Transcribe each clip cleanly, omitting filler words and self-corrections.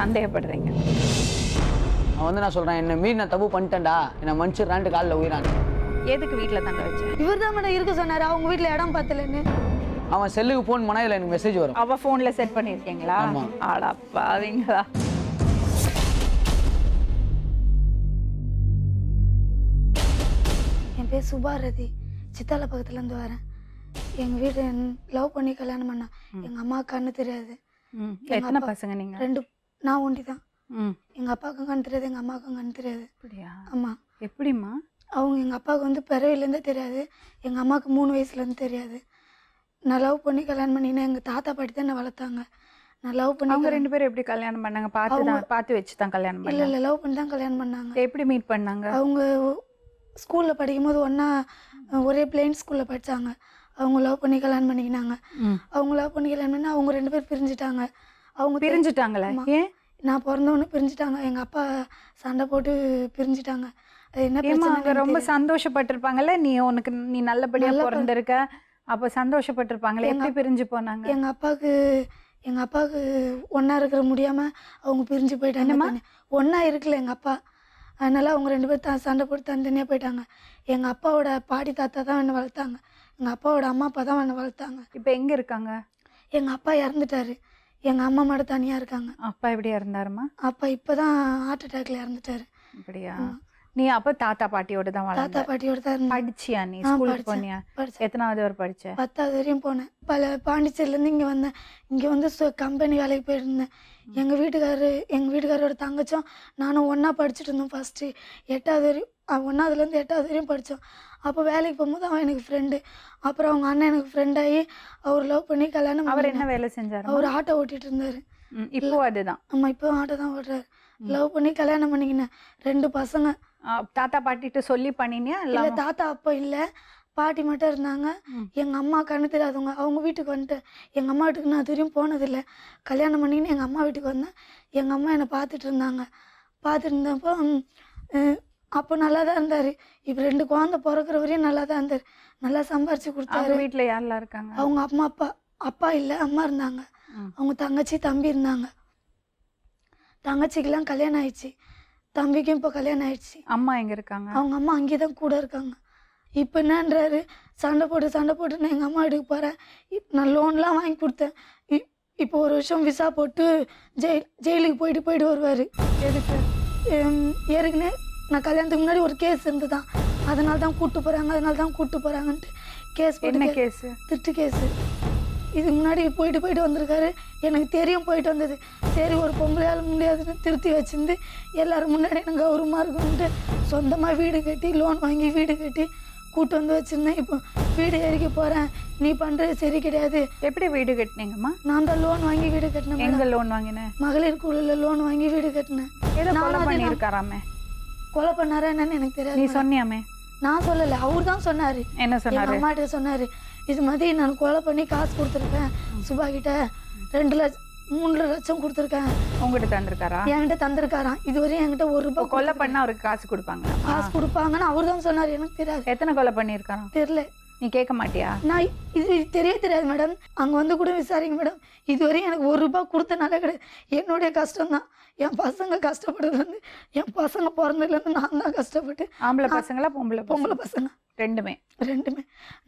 சந்தேகப்படுறீங்க? அவன் நான் சொல்றேன், என்ன மீறி நான் தப்பு பண்ணிட்டேன்டா, என்ன மன்னிச்சிடறான்ட்டு காலில் உயிரான். எதுக்கு வீட்டுல தங்க வச்சேன்? இவர் தான் மேடம் இருக்க சொன்னாரு, அவங்க வீட்டுல இடம் பத்தலன்னு. அவன் செல்லுக்கு போன் பண்ணா இல்லை எனக்கு மெசேஜ் வரும். அவ போன்ல செட் பண்ணிருக்கீங்களா? ஆடாப்பாவீங்களா? என் பேர் சுபாரதி, சித்தால பக்கத்துல இருந்து வரேன். எங்க வீடு லவ் பண்ணி கல்யாணம் பண்ணா. எங்க அம்மா கண்ணு தெரியாது. எத்தனை பசங்க நீங்க? 2. நான் ஒண்டி தான். எங்க அப்பாவுக்கும் கண்ணு தெரியாது, எங்க அம்மாவுக்கும் கண்ணு தெரியாது. அப்படியா? ஆமா. எப்படிம்மா? அவங்க எங்க அப்பாவுக்கு வந்து பிறவிலேருந்தே தெரியாது, எங்க அம்மாவுக்கு 3 வயசுலேருந்து தெரியாது. நான் லவ் பண்ணி கல்யாணம் பண்ணினா எங்க தாத்தா பாட்டி தான் என்னை வளர்த்தாங்க. நான் லவ் பண்ணி அவங்க 2 பேரும் எப்படி கல்யாணம் பண்ணாங்க? பார்த்து வச்சு தான் கல்யாணம் பண்ணாங்க? இல்லை லவ் பண்ணி தான் கல்யாணம் பண்ணாங்க. எப்படி மீட் பண்ணாங்க? அவங்க ஸ்கூலில் படிக்கும்போது ஒன்றா ஒரே பிளெயின் ஸ்கூலில் படித்தாங்க. அவங்க லவ் பண்ணி கல்யாணம் பண்ணிக்கினாங்க. அவங்க லவ் பண்ணி கல்யாணம் பண்ணி அவங்க 2 பேர் பிரிஞ்சுட்டாங்க. அவங்க பிரிஞ்சுட்டாங்களே? ஏன்? நான் பிறந்தவொன்னு பிரிஞ்சுட்டாங்க. எங்கள் அப்பா சண்டை போட்டு பிரிஞ்சுட்டாங்க. அது என்ன அவங்க ரொம்ப சந்தோஷப்பட்டிருப்பாங்கல்ல, நீ நல்லபடியா பிறந்திருக்க, அப்ப சந்தோஷப்பட்டிருப்பாங்களே, எப்படி பிரிஞ்சு போனாங்க? எங்கள் அப்பாவுக்கு ஒன்றா இருக்கிற முடியாமல் அவங்க பிரிஞ்சு போயிட்டாங்க. ஒன்றா இருக்கல எங்கள் அப்பா, அதனால அவங்க 2 பேர் சண்டை போட்டு தனித்தனியாக போயிட்டாங்க. எங்கள் அப்பாவோட பாட்டி தாத்தா தான் என்னை வளர்த்தாங்க. எங்கள் அப்பாவோட அம்மா அப்பா தான் என்னை வளர்த்தாங்க. இப்போ எங்கே இருக்காங்க? எங்கள் அப்பா இறந்துட்டாரு, எங்கள் அம்மா மட்டும் தனியாக இருக்காங்க. அப்பா எப்படி இறந்தாருமா? அப்பா இப்போ தான் ஹார்ட் அட்டாக்ல இறந்துட்டாரு. அப்படியா? நீ அப்போ தாத்தா பாட்டியோட தான் வளர்ந்த? தாத்தா பாட்டியோட தான் இருந்தேன். படிச்சியா நீ? ஸ்கூலுக்கு போனியா? எத்தனாவது வரை படிச்ச? 10வது வரையும் போனேன். பாண்டிச்சேரியிலேருந்து இங்கே வந்தேன். இங்கே வந்து கம்பெனி வேலைக்கு போயிருந்தேன். எங்கள் வீட்டுக்காரோட தங்கச்சும் நானும் ஒன்றா படிச்சுட்டு இருந்தோம். ஃபஸ்ட்டு 8வது வரையும், 1வதுலேருந்து 8வது வரையும் படித்தோம். அப்போ வேலைக்கு போகும்போது அவன் எனக்கு ஃப்ரெண்டு. அப்புறம் அவங்க அண்ணன் எனக்கு ஃப்ரெண்டாகி அவர் லவ் பண்ணி கல்யாணம். அவர் என்ன வேலை செஞ்சார்? அவர் ஆட்டோ ஓட்டிகிட்டு இருந்தார். இப்போ அதுதான்? ஆமாம், இப்போ ஆட்டோ தான் ஓட்டுறாரு. லவ் பண்ணி கல்யாணம் பண்ணிக்கினேன். 2 பசங்க. தாத்தா பாட்டிட்டு சொல்லி பண்ணினியா? இல்லை, தாத்தா அப்போ இல்லை, பாட்டி மட்டும் இருந்தாங்க. எங்கள் அம்மா கண்ணு தெரியாதவங்க. அவங்க வீட்டுக்கு வந்துட்டேன். எங்கள் அம்மா வீட்டுக்கு நான் தெரியும் போனதில்லை. கல்யாணம் பண்ணிக்கின்னு எங்கள் அம்மா வீட்டுக்கு வந்தேன். எங்கள் அம்மா என்னை பார்த்துட்டு இருந்தாங்க. பார்த்துட்டு இருந்தப்போ அப்போ நல்லா தான் இருந்தார். இப்போ 2 குழந்தை பிறக்கிற வரையும் நல்லா தான் இருந்தார். நல்லா சம்பாரிச்சு கொடுத்தாரு. வீட்டில் யாரெல்லாம் இருக்காங்க? அவங்க அப்பா இல்லை, அம்மா இருந்தாங்க. அவங்க தங்கச்சி தம்பி இருந்தாங்க. தங்கச்சிக்கெல்லாம் கல்யாணம் ஆயிடுச்சு, தம்பிக்கும் இப்போ கல்யாணம் ஆயிடுச்சு. அம்மா எங்கே இருக்காங்க? அவங்க அம்மா அங்கே தான் கூட இருக்காங்க. இப்போ என்னன்றாரு, சண்டை போட்டு நான் எங்கள் அம்மா வீட்டுக்கு போகிறேன். நான் லோன்லாம் வாங்கி கொடுத்தேன். இப்போ 1 வருஷம் விசா போட்டு ஜெயிலுக்கு போயிட்டு வருவார். எதுக்கு? ஏற்கனவே நான் கல்யாணத்துக்கு முன்னாடி ஒரு கேஸ் இருந்து தான், அதனால தான் கூப்பிட்டு போகிறாங்கன்ட்டு கேஸ். என்ன கேஸு? திருட்டு கேஸு. இதுக்கு முன்னாடி போயிட்டு வந்திருக்காரு. எனக்கு தெரியும் போயிட்டு வந்தது. சரி, ஒரு பொம்பளையால் முடியாதுன்னு திருத்தி வச்சிருந்து எல்லோரும் முன்னாடி எனக்கு கௌரவமாக இருக்கும்ட்டு சொந்தமாக வீடு கட்டி லோன் வாங்கி வீடு கட்டி கூட்டு வந்து வச்சுருந்தேன். இப்போ வீடு ஏறிக்க போகிறேன், நீ பண்ணுறது சரி கிடையாது. எப்படி வீடு கட்டினீங்கம்மா? நான் தான் லோன் வாங்கி வீடு கட்டினேன். எங்கே லோன் வாங்கினேன்? மகளிர் குழுவில் லோன் வாங்கி வீடு கட்டினேன். கொலை பண்ணியிருக்காராமே? கொலை பண்ணாரா என்னன்னு எனக்கு தெரியாது. நீ சொன்னியாமே? நான் சொல்லலை, அவர் தான் சொன்னார். என்ன சொன்னார்? அம்மாட்ட சொன்னார், இது மாதிரி நான் கொலை பண்ணி காசு கொடுத்துருக்கேன் சுபா கிட்ட, 2 லட்சம் 3 லட்சம் கொடுத்துருக்கேன். உங்ககிட்ட தந்திருக்காரா? என்கிட்ட தந்திருக்காராம். இதுவரையும் என்கிட்ட 1 ரூபாய். கொலை பண்ண அவருக்கு காசு கொடுப்பாங்கன்னு அவர் தான் சொன்னார். எனக்கு தெரியாது. எத்தனை கொலை பண்ணியிருக்காராம்? தெரியல. நீ கேட்க மாட்டியா? நான் இது தெரியாது மேடம். அங்கே வந்து கூட விசாரிங்க மேடம். இதுவரையும் எனக்கு 1 ரூபாய் கொடுத்தனால கிடையாது. என்னுடைய கஷ்டம்தான். என் பசங்க கஷ்டப்படுறது, என் பசங்க பிறந்ததுலேருந்து நான் தான் கஷ்டப்பட்டு. ஆம்பளை பசங்களா பொம்பளை பசங்க? ரெண்டுமே.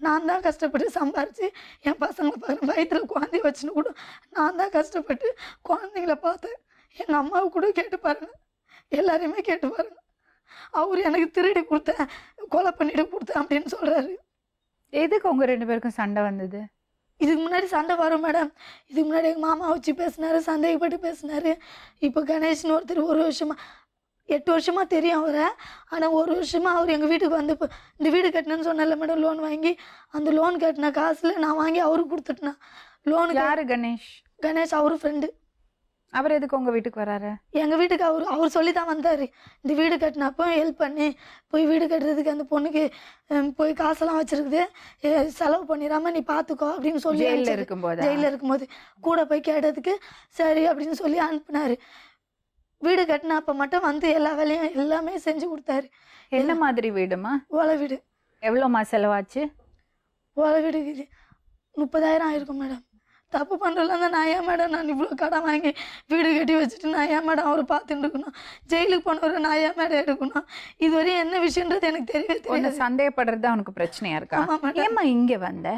நான் தான் கஷ்டப்பட்டு சம்பாரிச்சு என் பசங்களை பார்க்குறேன். வயிற்றில் குழந்தைய வச்சுன்னு கூட நான் தான் கஷ்டப்பட்டு குழந்தைங்கள பார்த்தேன். எங்கள் அம்மாவை கூட கேட்டு பாருங்க, எல்லாரையுமே கேட்டு பாருங்க. அவர் எனக்கு திருடி கொடுத்தேன், கொலை பண்ணிட்டு கொடுத்தேன் அப்படின்னு சொல்கிறாரு. எதுக்கு உங்கள் 2 பேருக்கும் சண்டை வந்தது? இதுக்கு முன்னாடி சண்டை வரும் மேடம். இதுக்கு முன்னாடி எங்கள் மாமா வச்சு பேசினாரு, சந்தேகப்பட்டு பேசினாரு. இப்போ கணேஷ்னு ஒருத்தர் 1 வருஷமாக 8 வருஷமாக தெரியும் அவரை. ஆனால் 1 வருஷமாக அவர் எங்கள் வீட்டுக்கு வந்து இப்போ இந்த வீடு கட்டினேன்னு சொன்னல மேடம், லோன் வாங்கி அந்த லோன் கட்டின காசில் நான் வாங்கி அவருக்கு கொடுத்துட்டேன் லோனு. யார் கணேஷ்? கணேஷ் அவர் ஃப்ரெண்டு. அவர் எதுக்கு உங்கள் வீட்டுக்கு வராரு? எங்கள் வீட்டுக்கு அவர் சொல்லி தான் வந்தார். இந்த வீடு கட்டினப்போ ஹெல்ப் பண்ணி போய் வீடு கட்டுறதுக்கு அந்த பொண்ணுக்கு போய் காசெல்லாம் வச்சுருக்குது, செலவு பண்ணிடாமல் நீ பார்த்துக்கோ அப்படின்னு சொல்லி ஜெயிலில் இருக்கும்போது கூட போய் கேட்டதுக்கு சரி அப்படின்னு சொல்லி அனுப்புனார். வீடு கட்டினப்போ மட்டும் வந்து எல்லா வேலையும் எல்லாமே செஞ்சு கொடுத்தாரு. என்ன மாதிரி வீடுமா? ஓலை வீடு. எவ்வளோமா செலவாச்சு? ஓலை வீடு 30,000 ஆயிருக்கும் மேடம். தப்பு பண்ணுறதுல தான் நான் ஏன் மேடம் நான் இவ்வளோ கடன் வாங்கி வீடு கட்டி வச்சுட்டு நான் ஏன் மேடம் அவரை பார்த்துட்டு இருக்கணும், ஜெயிலுக்கு போனவரை நான் ஏன் மேடம் எடுக்கணும், இதுவரையும் என்ன விஷயன்றது எனக்கு தெரியவே ஒன்று தெரியாது. சந்தேகப்படுறது தான் உனக்கு பிரச்சனையா இருக்கா? ஆமாம் மேடம். ஏம்மா இங்கே வந்த?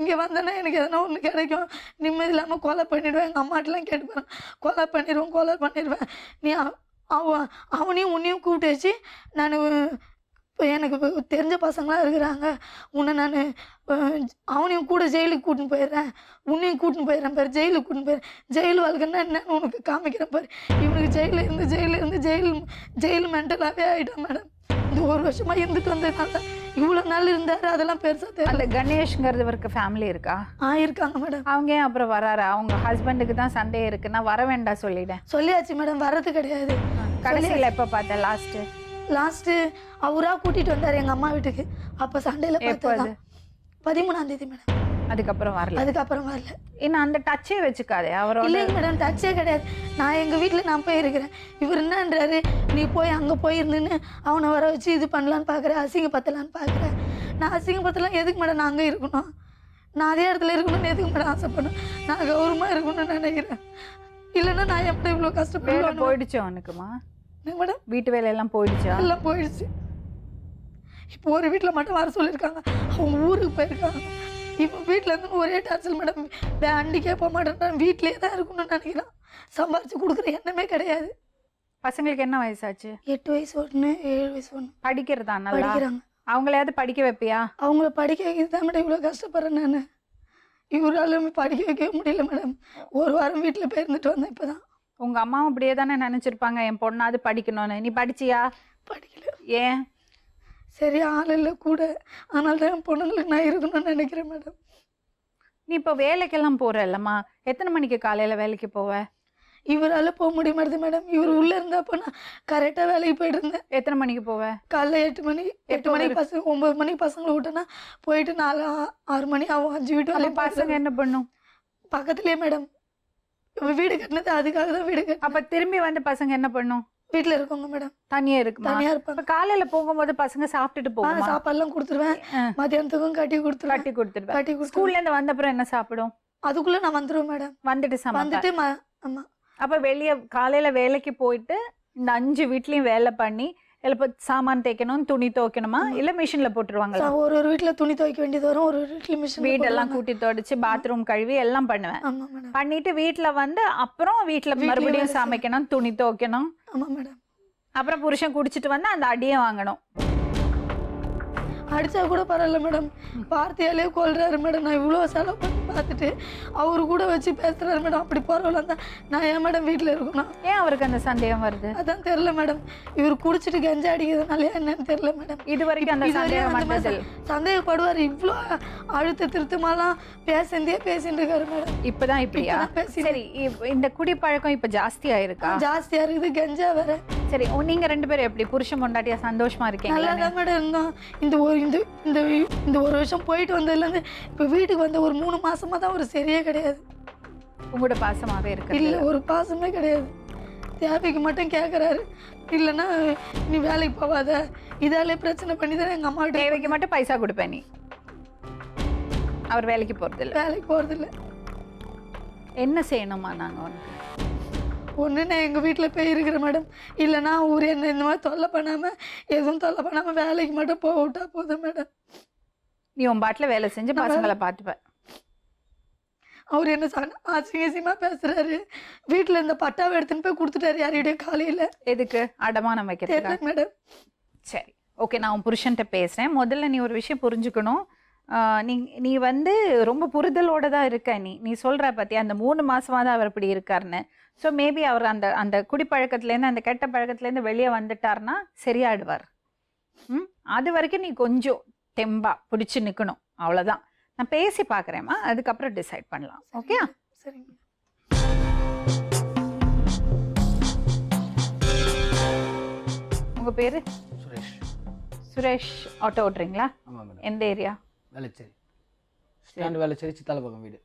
இங்கே வந்தேன்னா எனக்கு எதனா ஒன்று கிடைக்கும், நிம்மதி இல்லாமல் கொலை பண்ணிவிடுவேன். எங்கள் அம்மாட்டெலாம் கேட்டுப்பேன், கொலை பண்ணிடுவேன். நீ அவனையும் உன்னையும் கூப்பிட்டு வச்சு நான் இப்போ எனக்கு தெரிஞ்ச பசங்களாம் இருக்கிறாங்க, உன்னை நான் அவனையும் கூட ஜெயிலுக்கு கூட்டின்னு போயிடுறேன், உன்னையும் கூட்டின்னு போயிடுறேன் பாரு, ஜெயிலுக்கு கூட்டின்னு போயிடுறேன். ஜெயில் வாழ்க்கைன்னா என்னன்னு உனக்கு காமிக்கிறேன் பாரு. இவனுக்கு ஜெயில் மென்டலாகவே ஆகிட்டான் மேடம். இந்த 1 வருஷமாக இருந்துட்டு வந்ததுனால இவ்வளோ நாள் இருந்தார், அதெல்லாம் பெருசாக தெரியல. அந்த கணேஷ்ங்கிறதுவருக்கு ஃபேமிலி இருக்கா? இருக்காங்க மேடம். அவங்க ஏன் அப்புறம் வராரு? அவங்க ஹஸ்பண்டுக்கு தான் சந்தேகம் இருக்குன்னா வர வேண்டாம் சொல்லிட்டேன். சொல்லியாச்சு மேடம், வர்றது கிடையாது. கடைசியில் எப்போ பார்த்தேன்? லாஸ்ட்டு அவராக கூட்டிகிட்டு வந்தார் எங்கள் அம்மா வீட்டுக்கு. அப்போ சண்டையில் பார்த்தது 13ஆம் தேதி மேடம். அதுக்கப்புறம் வரல. இன்னும் அந்த டச்சே வச்சுக்காதே அவரோட. இல்லைங்க மேடம், டச்சே கிடையாது. நான் எங்கள் வீட்டில் நான் போயிருக்கிறேன். இவர் என்னன்றாரு, நீ போய் அங்கே போயிருந்துன்னு அவனை வர வச்சு இது பண்ணலான்னு பார்க்குறேன், அசிங்கப்படுத்தலான்னு பார்க்குறேன். நான் அசிங்கப்படுத்தலாம் எதுக்கு மேடம் நான் அங்கே இருக்கணும்? நான் அதே இடத்துல இருக்கணும்னு எதுக்கு மேடம் ஆசைப்படணும்? நான் கௌரவமாக இருக்கணும்னு நினைக்கிறேன். இல்லைன்னா நான் எப்படி இவ்வளோ கஷ்டப்பட்டு போயிடுச்சு அவனுக்குமா மேடம்? வீட்டு வேலையெல்லாம் போயிடுச்சா? எல்லாம் போயிடுச்சு. இப்போ ஒரு வீட்டில் மட்டும் வர சொல்லியிருக்காங்க, அவங்க ஊருக்கு போயிருக்காங்க. இப்போ வீட்டில் இருந்து ஒரே டார்ச்சல் மேடம், வண்டிக்கே போக மாட்டேன், வீட்டிலே தான் இருக்கணும்னு நினைக்கிறான். சம்பாரிச்சு கொடுக்குற எண்ணமே கிடையாது. பசங்களுக்கு என்ன வயசாச்சு? 8 வயசு ஒன்று, 7 வயசு ஒன்று. படிக்கிறதா? நல்லா படிக்கிறாங்க. அவங்களையாவது படிக்க வைப்பியா? அவங்கள படிக்க வைக்கிறது தான் மேடம் இவ்வளோ கஷ்டப்படுறேன் நான். இவராலுமே படிக்க வைக்கவே முடியல மேடம். 1 வாரம் வீட்டில் போயிருந்துட்டு வந்தேன். இப்போ தான் உங்கள் அம்மாவும் அப்படியே தானே நினச்சிருப்பாங்க, என் பொண்ணாவது படிக்கணும்னு. நீ படிச்சியா? படிக்கல. ஏன்? சரி ஆள் இல்லை கூட, அதனால தான் என் பொண்ணுங்களுக்கு நான் இருக்கணும்னு நினைக்கிறேன் மேடம். நீ இப்போ வேலைக்கெல்லாம் போகிற இல்லைம்மா? எத்தனை மணிக்கு காலையில் வேலைக்கு போவ? இவரால் போக முடிய மாட்டேது மேடம். இவர் உள்ளே இருந்தப்போ நான் கரெக்டாக வேலைக்கு போயிட்டு இருந்தேன். எத்தனை மணிக்கு போவ? காலைல 8 மணிக்கு பசங்க 9 மணிக்கு பசங்களை விட்டேன்னா போயிட்டு 4-6 மணி ஆகும். 5 வீட்டு வேலையும் பசங்க என்ன பண்ணும்? பக்கத்துலேயே மேடம். வீடு கட்டினது அதுக்காக தான் வீடு கட்டி. அப்போ திரும்பி வந்து பசங்க என்ன பண்ணும்? வீட்டில் இருக்கவங்க மேடம். தனியாக இருக்குமா? தனியாக இருப்பாங்க. இப்போ காலையில் போகும்போது பசங்க சாப்பிட்டுட்டு போகும். சாப்பாடுலாம் கொடுத்துருவேன், மதியானத்துக்கும் கட்டி கொடுத்துருவேன். ஸ்கூல்லேருந்து வந்த அப்புறம் என்ன சாப்பிடும்? அதுக்குள்ளே நான் வந்துடுவேன் மேடம். வந்துட்டு ஆமாம். அப்போ வெளியே காலையில் வேலைக்கு போயிட்டு இந்த 5 வீட்லேயும் வேலை பண்ணி இப்போ சாமான் தேய்க்கணும், துணி துவைக்கணுமா, இல்லை மிஷினில் போட்டுருவாங்களா? ஒரு வீட்டில் துணி துவைக்க வேண்டியது வரும், ஒரு வீட்டில் மிஷின். வீடெல்லாம் கூட்டி தொடச்சு பாத்ரூம் கழுவி எல்லாம் பண்ணுவேன். ஆமாம் மேடம். பண்ணிட்டு வீட்டில் வந்து அப்புறம் வீட்டில் மறுபடியும் சமைக்கணும், துணி துவைக்கணும். ஆமாம் மேடம். அப்புறம் புருஷன் குடிச்சிட்டு வந்து அந்த அடியை வாங்கணும். அடித்தா கூட பரவாயில்ல மேடம், வார்த்தையாலே கொள்றாரு மேடம். நான் இவ்வளோ செலவு பண்ணி பார்த்துட்டு அவரு கூட வச்சு பேசுகிறாரு மேடம். அப்படி பரவாயில்ல தான் நான் ஏன் மேடம் வீட்டில் இருக்கணும்? ஏன் அவருக்கு அந்த சந்தேகம் வருது? அதான் தெரில மேடம். இவர் குடிச்சிட்டு கஞ்சா அடிக்கிறதுனால என்னன்னு தெரில மேடம். இது வரைக்கும் அந்த சந்தேகம் சந்தேகப்படுவார். இவ்வளோ அழுத்த திருத்தமாலாம் பேசிட்டு இருக்காரு மேடம். இப்போதான் இப்படியா? சரி, இந்த குடிப்பழக்கம் இப்போ ஜாஸ்தியா இருக்கா? ஜாஸ்தியா இருக்குது, கஞ்சா வேற. சரி, நீங்க 2 பேரும் எப்படி புருஷன் பொண்டாட்டியா சந்தோஷமா இருக்கீங்க? நல்லா தான் மேடம் இருந்தோம். இந்த ஒரு வருஷம் போயிட்டு வந்ததுலேருந்து இப்போ வீட்டுக்கு வந்த ஒரு 3 மாசமா தான் ஒரு சரியே கிடையாது. உங்களோட பாசமாவே இருக்கு? இல்லை, ஒரு பாசமே கிடையாது. தேவைக்கு மட்டும் கேட்குறாரு, இல்லைன்னா நீ வேலைக்கு போவாத, இதாலே பிரச்சனை பண்ணி தான் எங்கள் அம்மா தேவைக்கு மட்டும் பைசா கொடுப்பேன். நீ அவர் வேலைக்கு போகிறதில்ல. என்ன செய்யணுமா நாங்கள் உனக்கு? ஒன்று நான் எங்கள் வீட்டில் போய் இருக்கிறேன் மேடம், இல்லைன்னா அவர் என்ன இந்த மாதிரி தொல்லை பண்ணாமல் எதுவும் தொல்லை பண்ணாமல் வேலைக்கு மட்டும் போக விட்டா போதும் மேடம். நீ உன் பாட்டில் வேலை செஞ்சு பசங்களை பார்த்துப்பேன். அவர் என்ன அசிங்கமாக பேசுகிறாரு. வீட்டில் இந்த பட்டாவை எடுத்துன்னு போய் கொடுத்துட்டாரு யாரையுடைய காலையில். எதுக்கு? அடமானம் வைக்கிறேன் மேடம். சரி, ஓகே, நான் உன் புருஷன்கிட்ட பேசுகிறேன். முதல்ல நீ ஒரு விஷயம் புரிஞ்சுக்கணும். நீ வந்து ரொம்ப புரிதலோடு தான் இருக்க. நீ சொல்கிற பற்றி அந்த 3 மாதமாக தான் அவர் இப்படி இருக்காருன்னு. ஸோ மேபி அவர் அந்த குடிப்பழக்கத்துலேருந்து அந்த கெட்ட பழக்கத்துலேருந்து வெளியே வந்துட்டார்னா சரியாயிடுவார். அது வரைக்கும் நீ கொஞ்சம் தெம்பா பிடிச்சி நிற்கணும், அவ்வளோதான். நான் பேசி பார்க்குறேம்மா, அதுக்கப்புறம் டிசைட் பண்ணலாம். ஓகே? சரிங்க. உங்கள் பேர்? சுரேஷ். ஆட்டோ ஓட்டுறீங்களா? ஆமாம் மேடம். எந்த ஏரியா? வேலைச்சேரி ஸ்டாண்ட், வேலைச்சேரி, சித்தால பக்கம் வீடு.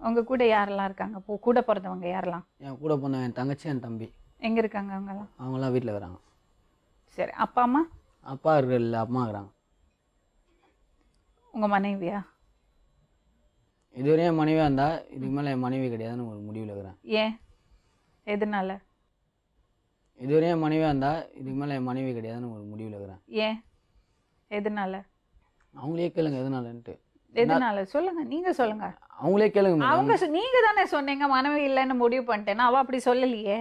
உங்கள் கூட யாரெல்லாம் இருக்காங்க? கூட பிறந்தவங்க யாரெல்லாம்? என் கூட போன என் தங்கச்சி, என் தம்பி. எங்கே இருக்காங்க அவங்கெல்லாம்? அவங்களாம் வீட்டில் வராங்க. சரி, அப்பா அம்மா? அப்பா இல்லை, அம்மா இருக்கிறாங்க. உங்கள் மனைவியா? இதுவரையும் என் மனைவியாக இருந்தால் இதுக்கு மேலே என் மனைவி கிடையாதுன்னு ஒரு முடிவில் இருக்கிறேன். ஏன் எதனால? இதுவரையும் என் மனைவியாக இருந்தால் இதுக்கு மேலே என் மனைவி கிடையாதுன்னு ஒரு முடிவில் இருக்கிறேன். ஏன் எதனால? அவங்களே கேளுங்க எதனாலன்ட்டு. எதனால சொல்லுங்க, நீங்க சொல்லுங்க. அவங்களே கேளுங்க மேடம். அவங்க நீங்க தானே சொன்னீங்க மனைவி இல்லைன்னு முடிவு பண்ணிட்டேன்னா. அவ அப்படி சொல்லலையே.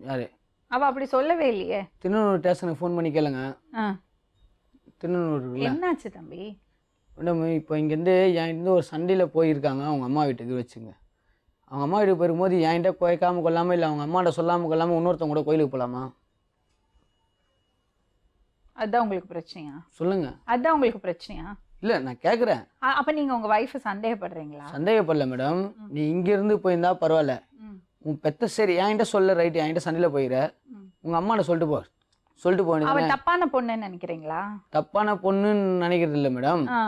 யாரு? அவ அப்படி சொல்லவே இல்லையே. திருநூறு ஸ்டேஷனுக்கு ஃபோன் பண்ணி கேளுங்க. ஆ, திருநூறு என்னாச்சு தம்பி? மேடம் இப்போ இங்கேருந்து என்கிட்ட ஒரு சண்டையில் போயிருக்காங்க அவங்க அம்மா வீட்டுக்கு வச்சுங்க. அவங்க அம்மா வீட்டுக்கு போயிருக்கும்போது என்கிட்ட குறைக்காமல் கொள்ளாமல் இல்லை அவங்க அம்மாட்ட சொல்லாமல் கொள்ளாமல் இன்னொருத்தவங்க கூட கோயிலுக்கு போகலாமா? அதான் உங்களுக்கு பிரச்சனையா? சொல்லுங்க. அதான் உங்களுக்கு பிரச்சனையா? இல்லை நான் கேட்குறேன். அப்ப நீங்க உங்க வைஃபை சந்தேகப்படுறீங்களா? சந்தேகப்படல மேடம். நீ இங்கேருந்து போயிருந்தா பரவாயில்ல. உன் பெத்த சரி என்கிட்ட சொல்ல ரைட்டு, என்கிட்ட சண்டையில் போயிடுற. உங்கள் அம்மாட்ட சொல்லிட்டு போ. சொல்லிட்டு அவ போனீங்க. தப்பான பொண்ணுன்னு நினைக்கிறீங்களா? தப்பான பொண்ணுன்னு நினைக்கிறது இல்லை மேடம். ஆ.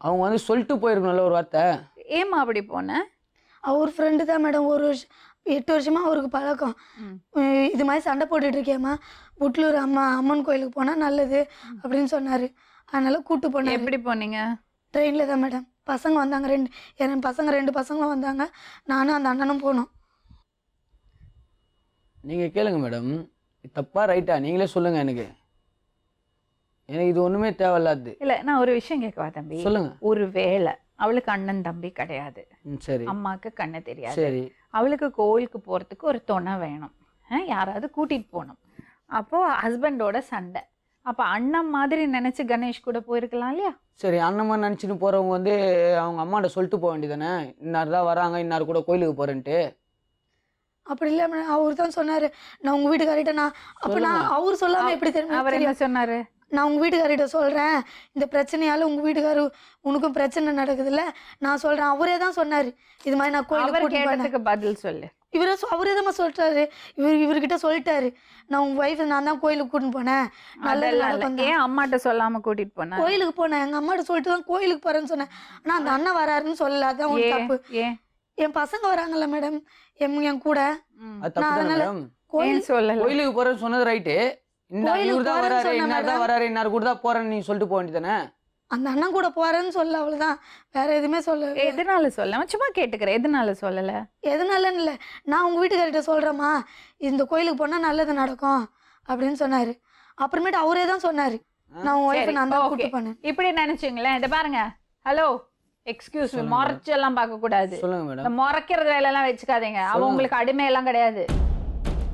அவங்க வந்து சொல்லிட்டு போயிருக்கணும்ல ஒரு வார்த்தை. ஏமா அப்படி போன? அவர் ஃப்ரெண்டு தான் மேடம். 8 வருஷமாக அவருக்கு பழக்கம். இது மாதிரி சண்டை போட்டுட்டு இருக்கேம்மா, புட்லூர் அம்மன் கோயிலுக்கு போனால் நல்லது அப்படின்னு சொன்னார். அதனால கூப்பிட்டு போனேன். எப்படி போனீங்க? ட்ரெயினில் தான் மேடம். பசங்க வந்தாங்க, என் பசங்க 2 பசங்களும் வந்தாங்க, நானும் அந்த அண்ணனும் போனோம். நீங்கள் கேளுங்க மேடம், தப்பா ரைட்டா நீங்களே சொல்லுங்கள். எனக்கு இது ஒன்றுமே தேவையில்லாது. இல்ல நான் ஒரு விஷயம் கேட்கவா தம்பி? சொல்லுங்க. ஒரு வேளை அவளுக்கு அண்ணன் தம்பி கிடையாது, சரி, அம்மாக்கு கண்ணு தெரியாது, சரி, அவளுக்கு கோயிலுக்கு போறதுக்கு ஒரு துணை வேணும், யாராவது கூட்டிட்டு போகணும். அப்போ ஹஸ்பண்டோட சண்டை. அப்ப அண்ணன் மாதிரி நினைச்சு கணேஷ் கூட போயிருக்கலாம் இல்லையா? சரி. அண்ணம்மா நினச்சின்னு போகிறவங்க வந்து அவங்க அம்மாட்ட சொல்லிட்டு போக வேண்டியதானே, இன்னார் தான் வராங்க, இன்னார் கூட கோயிலுக்கு போகிறேன்ட்டு. அப்படி இல்லை மேடம், அவர் தான் சொன்னார். நான் உங்கள் வீட்டுக்காரிட்ட அவர் சொல்லாமல் எப்படி அவர் என்ன தெரியும்? சொன்னாரு? நான் உங்கள் வீட்டுக்காரிட்ட சொல்கிறேன், இந்த பிரச்சனையால் உங்கள் வீட்டுக்காரு உனக்கும் பிரச்சனை நடக்குதுல்ல, நான் சொல்கிறேன். அவரே தான் சொன்னார், இது மாதிரி நான் கோயிலுக்கு அவர் கூட்டிட்டு போனேன். கேட்டதுக்கு பதில் சொல்லு. அவரே தான் சொல்லிட்டாரு. இவர்கிட்ட சொல்லிட்டாரு, நான் உங்கள் ஒய்ஃப் நான் தான் கோயிலுக்கு கூட்டிட்டு போனேன், நல்லது நடக்கும். ஏன் அம்மாட்ட சொல்லாம கூட்டிட்டு போன? கோயிலுக்கு போனேன், எங்கள் அம்மாட்ட சொல்லிட்டு தான் கோயிலுக்கு போகிறேன்னு சொன்னேன். ஆனால் அந்த அண்ணன் வராருன்னு சொல்லல, அதான் ஒரு தப்பு. ஏன்? என் பசங்க வராங்கல்ல மேடம் என் கூட, அது தப்பு தானே மேடம்? கோயில் சொல்லல. கோயிலுக்கு போகிறேன்னு சொன்னது ரைட்டு. இன்னார் தான் வராரு, இன்னார் தான் வராரு, இன்னார் கூட தான் போகிறேன்னு நீங்கள் சொல்லிட்டு போக வேண்டியதானே? அந்த அண்ணன் கூட போறேன்னு சொல்ல, அவ்வளவுதான், வேற எதுவுமே சொல்ல. எதனால சொல்ல? சும்மா கேட்டுக்கிறேன், எதனால சொல்லல? எதனாலன்னு இல்லை, நான் உங்க வீட்டுக்காரிட்ட சொல்றேம்மா, இந்த கோயிலுக்கு போனா நல்லது நடக்கும் அப்படின்னு சொன்னாரு. அப்புறமேட்டு அவரே தான் சொன்னாரு, நான் உன் ஒய்ஃபை நான் தான் கூட்டு போனேன். இப்படி நினைச்சீங்களேன். இதை பாருங்க, ஹலோ எக்ஸ்கியூஸ் மீ, முறைச்செல்லாம் பார்க்க கூடாது. சொல்லுங்க மேடம். இந்த முறைக்கிறது வேலையெல்லாம் வச்சுக்காதீங்க. அவ உங்களுக்கு அடிமை எல்லாம் கிடையாது.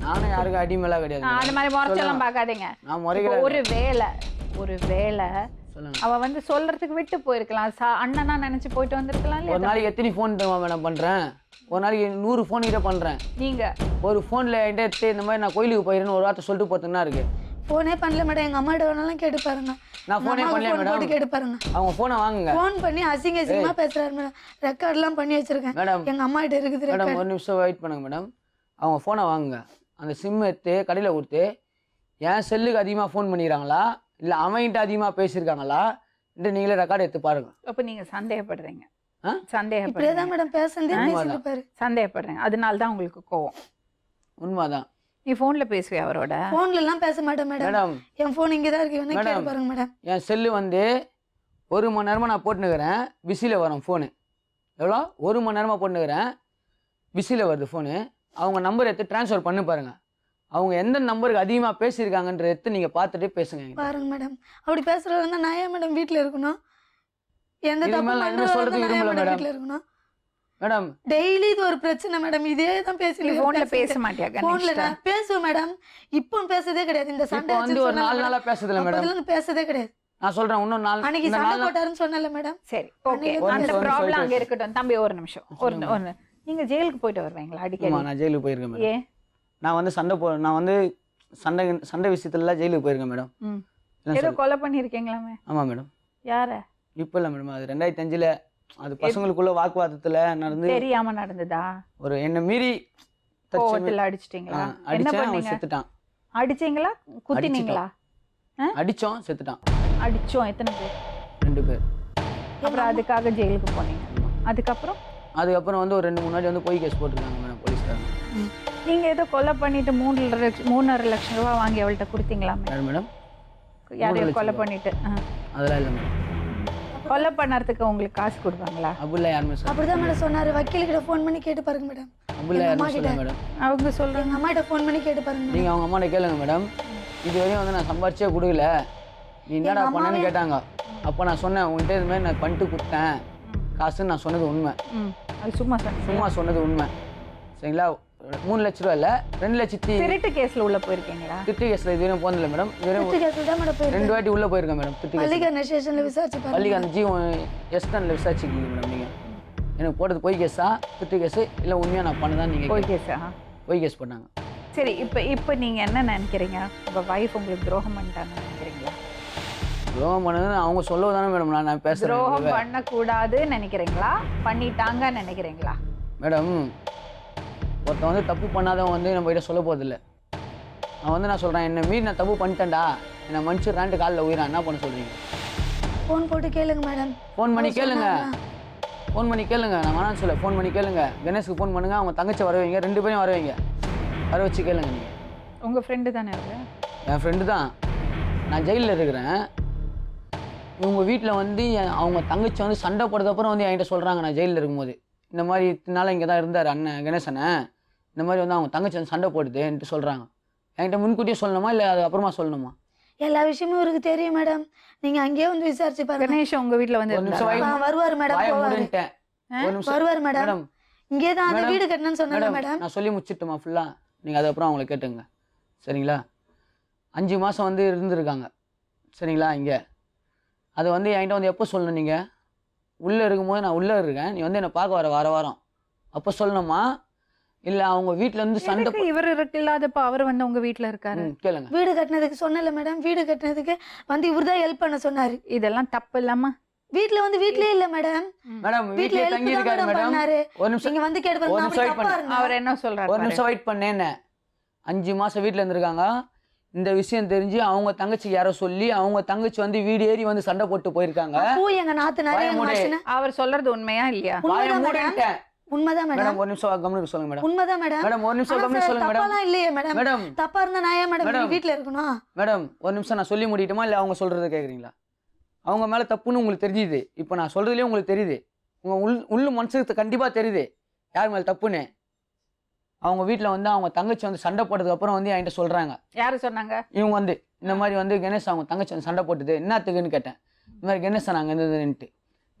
நானும் யாருக்கும் அடிமைலாம் கிடையாது. அது மாதிரி முறைச்செல்லாம் பார்க்காதீங்க. நான் முறைக்கிறேன். ஒரு வேலை சொல்லுங்க. அவ வந்து சொல்றதுக்கு விட்டு போயிருக்கலாம், அண்ணனா நினைச்சு போயிட்டு வந்திருக்கலாம் ஒரு இல்லையா? நாளைக்கு எத்தனை ஃபோன் தெரியுமா மேடம் பண்ணுறேன்? ஒரு நாளைக்கு 100 ஃபோன் கிட்ட பண்ணுறேன். நீங்க ஒரு ஃபோனில் என்கிட்ட எடுத்து இந்த மாதிரி நான் கோயிலுக்கு போயிடுறேன்னு ஒரு வார்த்தை சொல்லிட்டு போத்துன்னா இருக்கு. ஃபோனே பண்ணல மேடம், எங்க அம்மாட்ட வேணாலும் கேட்டு பாருங்க. நான் ஃபோனே பண்ணல மேடம். கேட்டு பாருங்க. அவங்க ஃபோனை வாங்குங்க. ஃபோன் பண்ணி அசிங்கமா பேசுறாரு மேடம், ரெக்கார்ட்லாம் பண்ணி வச்சிருக்கேன் மேடம். எங்க அம்மா கிட்ட இருக்குது மேடம் ரெக்கார்ட். ஒரு நிமிஷம் வெயிட் பண்ணுங்க மேடம். அவங்க ஃபோனை வாங்குங்க, அந்த சிம் எடுத்து கடையில் கொடுத்து, என் செல்லுக்கு அதிகமாக ஃபோன் பண்ணிக்கிறாங்களா இல்லை அவன்கிட்ட அதிகமாக பேசியிருக்காங்களா என்று நீங்களே ரெக்கார்டு எடுத்து பாருங்க. அப்ப நீங்க சந்தேகப்படுறீங்க. இப்படியேதான் சந்தேகப்படுறீங்க. மேடம் பேசுறதே பேசிட்டு இருப்பாரு. சந்தேகப்படுறீங்க, அதனால தான் உங்களுக்கு கோவம். உண்மைதான். நீ போன்ல பேசுவியா அவரோட? போன்ல எல்லாம் பேச மாட்டேன் மேடம். மேடம் என் போன் இங்கே தான் இருக்கு, வேணா கேட்டு பாருங்க மேடம். என் செல்லு வந்து 1 மணி நேரமாக நான் போட்டுனுக்கிறேன், பிஸியில் வரும் ஃபோனு. எவ்வளோ? 1 மணி நேரமாக போட்டுனுக்கிறேன், பிஸியில் வருது ஃபோனு. அவங்க நம்பர் எடுத்து ட்ரான்ஸ்ஃபர் பண்ணி பாருங்க. அவங்க எந்த நம்பருக்கு அதிகமாக பேசியிருக்காங்கன்ற எடுத்து நீங்கள் பார்த்துட்டு பேசுங்க பாருங்க மேடம். அப்படி பேசுறவங்க நான் ஏன் மேடம் வீட்டில் இருக்கணும்? எந்த தப்பு வீட்டில் இருக்கணும் மேடம்? டெய்லி இது ஒரு பிரச்சனை மேடம், இதே தான் பேசி போன்ல பேச மாட்டியா? போன்ல நான் பேசுவேன் மேடம், இப்போ பேசுறதே கிடையாது. இந்த சண்டை வந்து ஒரு 4 நாளா பேசுறதில்ல மேடம். பேசுறதே கிடையாது. நான் சொல்றேன், இன்னும் 4 அன்னைக்கு சண்டை போட்டாருன்னு சொன்னல மேடம். சரி ஓகே, அந்த ப்ராப்ளம் அங்க இருக்கட்டும். தம்பி ஒரு நிமிஷம், ஒரு நீங்க ஜெயிலுக்கு போயிட்டு வருவீங்களா அடிக்கடி? நான் ஜெயிலுக்கு போயிருக்கேன் மேடம். ஏன்? நான் வந்து சண்டை விஷயத்துல ஜெயிலுக்கு போயிருக்கேன் மேடம். ஏதோ கொலை பண்ணிருக்கீங்களாமே? ஆமா மேடம். யார? இப்போ இல்லை மேடம், அது 2005ல அது பசங்களுக்குள்ள வாக்குவாதத்துல நடந்து. தெரியாம நடந்ததா? ஒரு என்ன மீறி கோவத்துல அடிச்சிட்டீங்களா? என்ன பண்ணீங்க? செத்துட்டான். அடிச்சீங்களா குத்தினீங்களா? அடிச்சோம், செத்துட்டான். அடிச்சோம். எத்தனை பேர்? 2 பேர். அப்புறம் அதுக்காக ஜெயிலுக்கு போனீங்க. அதுக்கப்புறம் வந்து ஒரு 2-3 நாள் வந்து பொய் கேஸ் போட்டிருக்காங்க மேடம் போலீஸ்காரங்க. நீங்க ஏதோ கொலை பண்ணிட்டு 3.5 லட்சம் ரூபாய் வாங்கி அவள்கிட்ட கொடுத்தீங்களா மேடம்? யாரையோ கொலை பண்ணிட்டு? அதெல்லாம் இல்லை மேடம். அப்ப கொலை பண்ணறதுக்கு உங்களுக்கு காசு கொடுப்பாங்களா? அப்படிலாம் யாருமே சொல்ல அப்படிதான் மேடம் சொன்னாரு. வக்கீல்கிட்ட ஃபோன் பண்ணி கேட்டு பாருங்க மேடம். அப்படிலாம் யாருமே சொல்ல மேடம். அவங்க சொல்றாங்க. எங்க அம்மாட்ட ஃபோன் பண்ணி கேட்டு பாருங்க மேடம். நீங்கள் அவங்க அம்மாட்ட கேளுங்க மேடம். இது வரையும் வந்து நான் சம்பாரிச்சே கொடுக்கல, நீ என்னடா பண்ணேன்னு கேட்டாங்க. அப்போ நான் சொன்னேன், உங்கள்கிட்ட இது மாதிரி நான் பண்ணிட்டு கொடுத்தேன் காசுன்னு நான் சொன்னது உண்மை. அது சும்மா சொன்னது உண்மை. சரிங்களா? 3 லட்ச ரூபா இல்லை, 2 லட்சத்தி திருட்டு கேஸ்ல உள்ள போயிருக்கீங்களா? திட்டு கேஸில் இது வரையும் போனதில்லை மேடம். இது வரையும் திருட்டு கேஸ்ல தான் மேடம் போயிருக்கேன். 2 வாட்டி உள்ளே போயிருக்கேன் மேடம். திட்டு கேஸ் பள்ளிக்கரண ஸ்டேஷன்ல விசாரிச்சு பாருங்க. பள்ளிக்கு அந்த எஸ்டன்ல விசாரிச்சுக்கிங்க மேடம். நீங்கள் எனக்கு போட்டது பொய் கேஸா திட்டு கேஸு இல்லை உண்மையாக நான் பண்ணதான் நீங்கள் போய் கேஸா? பொய் கேஸ் பண்ணாங்க. சரி, இப்போ நீங்க என்ன நினைக்கிறீங்க? உங்க வைஃப் உங்களுக்கு துரோகம் பண்ணிட்டாங்கன்னு நினைக்கிறீங்களா? துரோகம் பண்ணதுன்னு அவங்க சொல்லவு தானே மேடம் நான் பேசுகிறேன். துரோகம் பண்ணக்கூடாதுன்னு நினைக்கிறீங்களா, பண்ணிட்டாங்கன்னு நினைக்கிறீங்களா? மேடம், ஒருத்தன் வந்து தப்பு பண்ணாதவன் வந்து நம்ம கிட்ட சொல்ல போதில்ல. நான் சொல்கிறேன், என்னை மீறி நான் தப்பு பண்ணிட்டேன்டா, என்னை மன்னிச்சிடுறான்ட்டு காலில் உயிரான் என்ன பண்ண சொல்கிறீங்க? ஃபோன் போட்டு கேளுங்க மேடம். ஃபோன் பண்ணி கேளுங்க. நான் வேணான்னு சொல்ல. ஃபோன் பண்ணி கேளுங்க. கணேஷ்க்கு ஃபோன் பண்ணுங்க. அவங்க தங்கச்சி வர வைங்க, 2 பேரையும் வர வைங்க. வர வச்சு கேளுங்க. நீங்கள் உங்க ஃப்ரெண்டு தானே அவரு? என் ஃப்ரெண்டு தான். நான் ஜெயிலில் இருக்கிறேன். இவங்க வீட்டில் வந்து அவங்க தங்கச்சி வந்து சண்டை போட்டதுக்கப்புறம் வந்து என்கிட்ட சொல்கிறாங்க, நான் ஜெயிலில் இருக்கும்போது இந்த மாதிரி இத்தனால இங்கே தான் இருந்தார் அண்ணன் கணேசனை, இந்த மாதிரி வந்து அவங்க தங்கச்சி வந்து சண்டை போடுதுன்ட்டு சொல்கிறாங்க. என்கிட்ட முன்கூட்டியே சொல்லணுமா இல்லை அது அப்புறமா சொல்லணுமா? எல்லா விஷயமும் இவருக்கு தெரியும் மேடம். நீங்க அங்கேயே வந்து விசாரிச்சு பாருங்க. கணேஷ் உங்க வீட்ல வந்து வருவாரு மேடம். வருவார் மேடம். மேடம் இங்கே தான் அந்த வீடு கட்டணும்னு சொன்னாங்க மேடம். நான் சொல்லி முடிச்சிட்டுமா ஃபுல்லாக? நீங்கள் அதுக்கப்புறம் அவங்கள கேட்டுங்க. சரிங்களா? 5 மாதம் வந்து இருந்திருக்காங்க. சரிங்களா? இங்கே அது வந்து என்கிட்ட வந்து எப்போ சொல்லணும்? நீங்கள் உள்ளே இருக்கும்போது நான் உள்ளே இருக்கேன், நீ வந்து என்னை பார்க்க வார வாரம் அப்போ சொல்லணுமா? இல்லை அவங்க வீட்டில் இருந்து சண்டை இவர் இல்லாதப்ப அவர் வந்து உங்க வீட்டில் இருக்காரு? கேளுங்க. வீடு கட்டினதுக்கு சொன்னல மேடம். வீடு கட்டினதுக்கு வந்து இவர் தான் ஹெல்ப் பண்ண சொன்னாரு. இதெல்லாம் தப்பு இல்லாம வீட்ல வந்து வீட்லயே இல்ல மேடம். மேடம் வீட்ல தங்கி இருக்காரு மேடம். ஒரு நிமிஷம் நீங்க வந்து கேட்டு பாருங்க. அவர் என்ன சொல்றாரு? ஒரு நிமிஷம் வெயிட் பண்ணேன். 5 மாசம் வீட்ல இருந்திருக்காங்க. இந்த விஷயம் தெரிஞ்சு அவங்க தங்கச்சி யாரோ சொல்லி அவங்க தங்கச்சி வந்து வீடு ஏறி வந்து சண்டை போட்டு போயிருக்காங்க. எங்க நாத்தனாரே எங்க மச்சான். அவர் சொல்றது உண்மையா இல்லையா? உண்மைதான் மேடம். ஒரு நிமிஷம் கவனிக்க சொல்லுங்க மேடம். உண்மைதான் மேடம். மேடம் ஒரு நிமிஷம் கவனிக்க சொல்லுங்க மேடம். தப்பா இல்லையே மேடம். மேடம் தப்பா இருந்தா நான் ஏன் மேடம் வீட்ல இருக்கணும்? மேடம் ஒரு நிமிஷம் நான் சொல்லி முடியட்டுமா இல்ல அவங்க சொல்றத கேக்குறீங்களா? அவங்க மேல தப்புன்னு உங்களுக்கு தெரிஞ்சுது. இப்போ நான் சொல்றதுலயே உங்களுக்கு தெரியுது. உங்க உள்ள மனசுக்கு கண்டிப்பா தெரியுது யார் மேல தப்புன்னு. அவங்க வீட்டில் வந்து அவங்க தங்கச்சி வந்து சண்டை போட்டதுக்கு அப்புறம் வந்து என்கிட்ட சொல்றாங்க. யாரு சொன்னாங்க? இவங்க வந்து இந்த மாதிரி வந்து கணேஷ் அவங்க தங்கச்சி வந்து சண்டை போட்டுது என்னத்துக்குன்னு கேட்டேன். இந்த மாதிரி கணேஷ் நாங்கள் இருந்ததுன்ட்டு.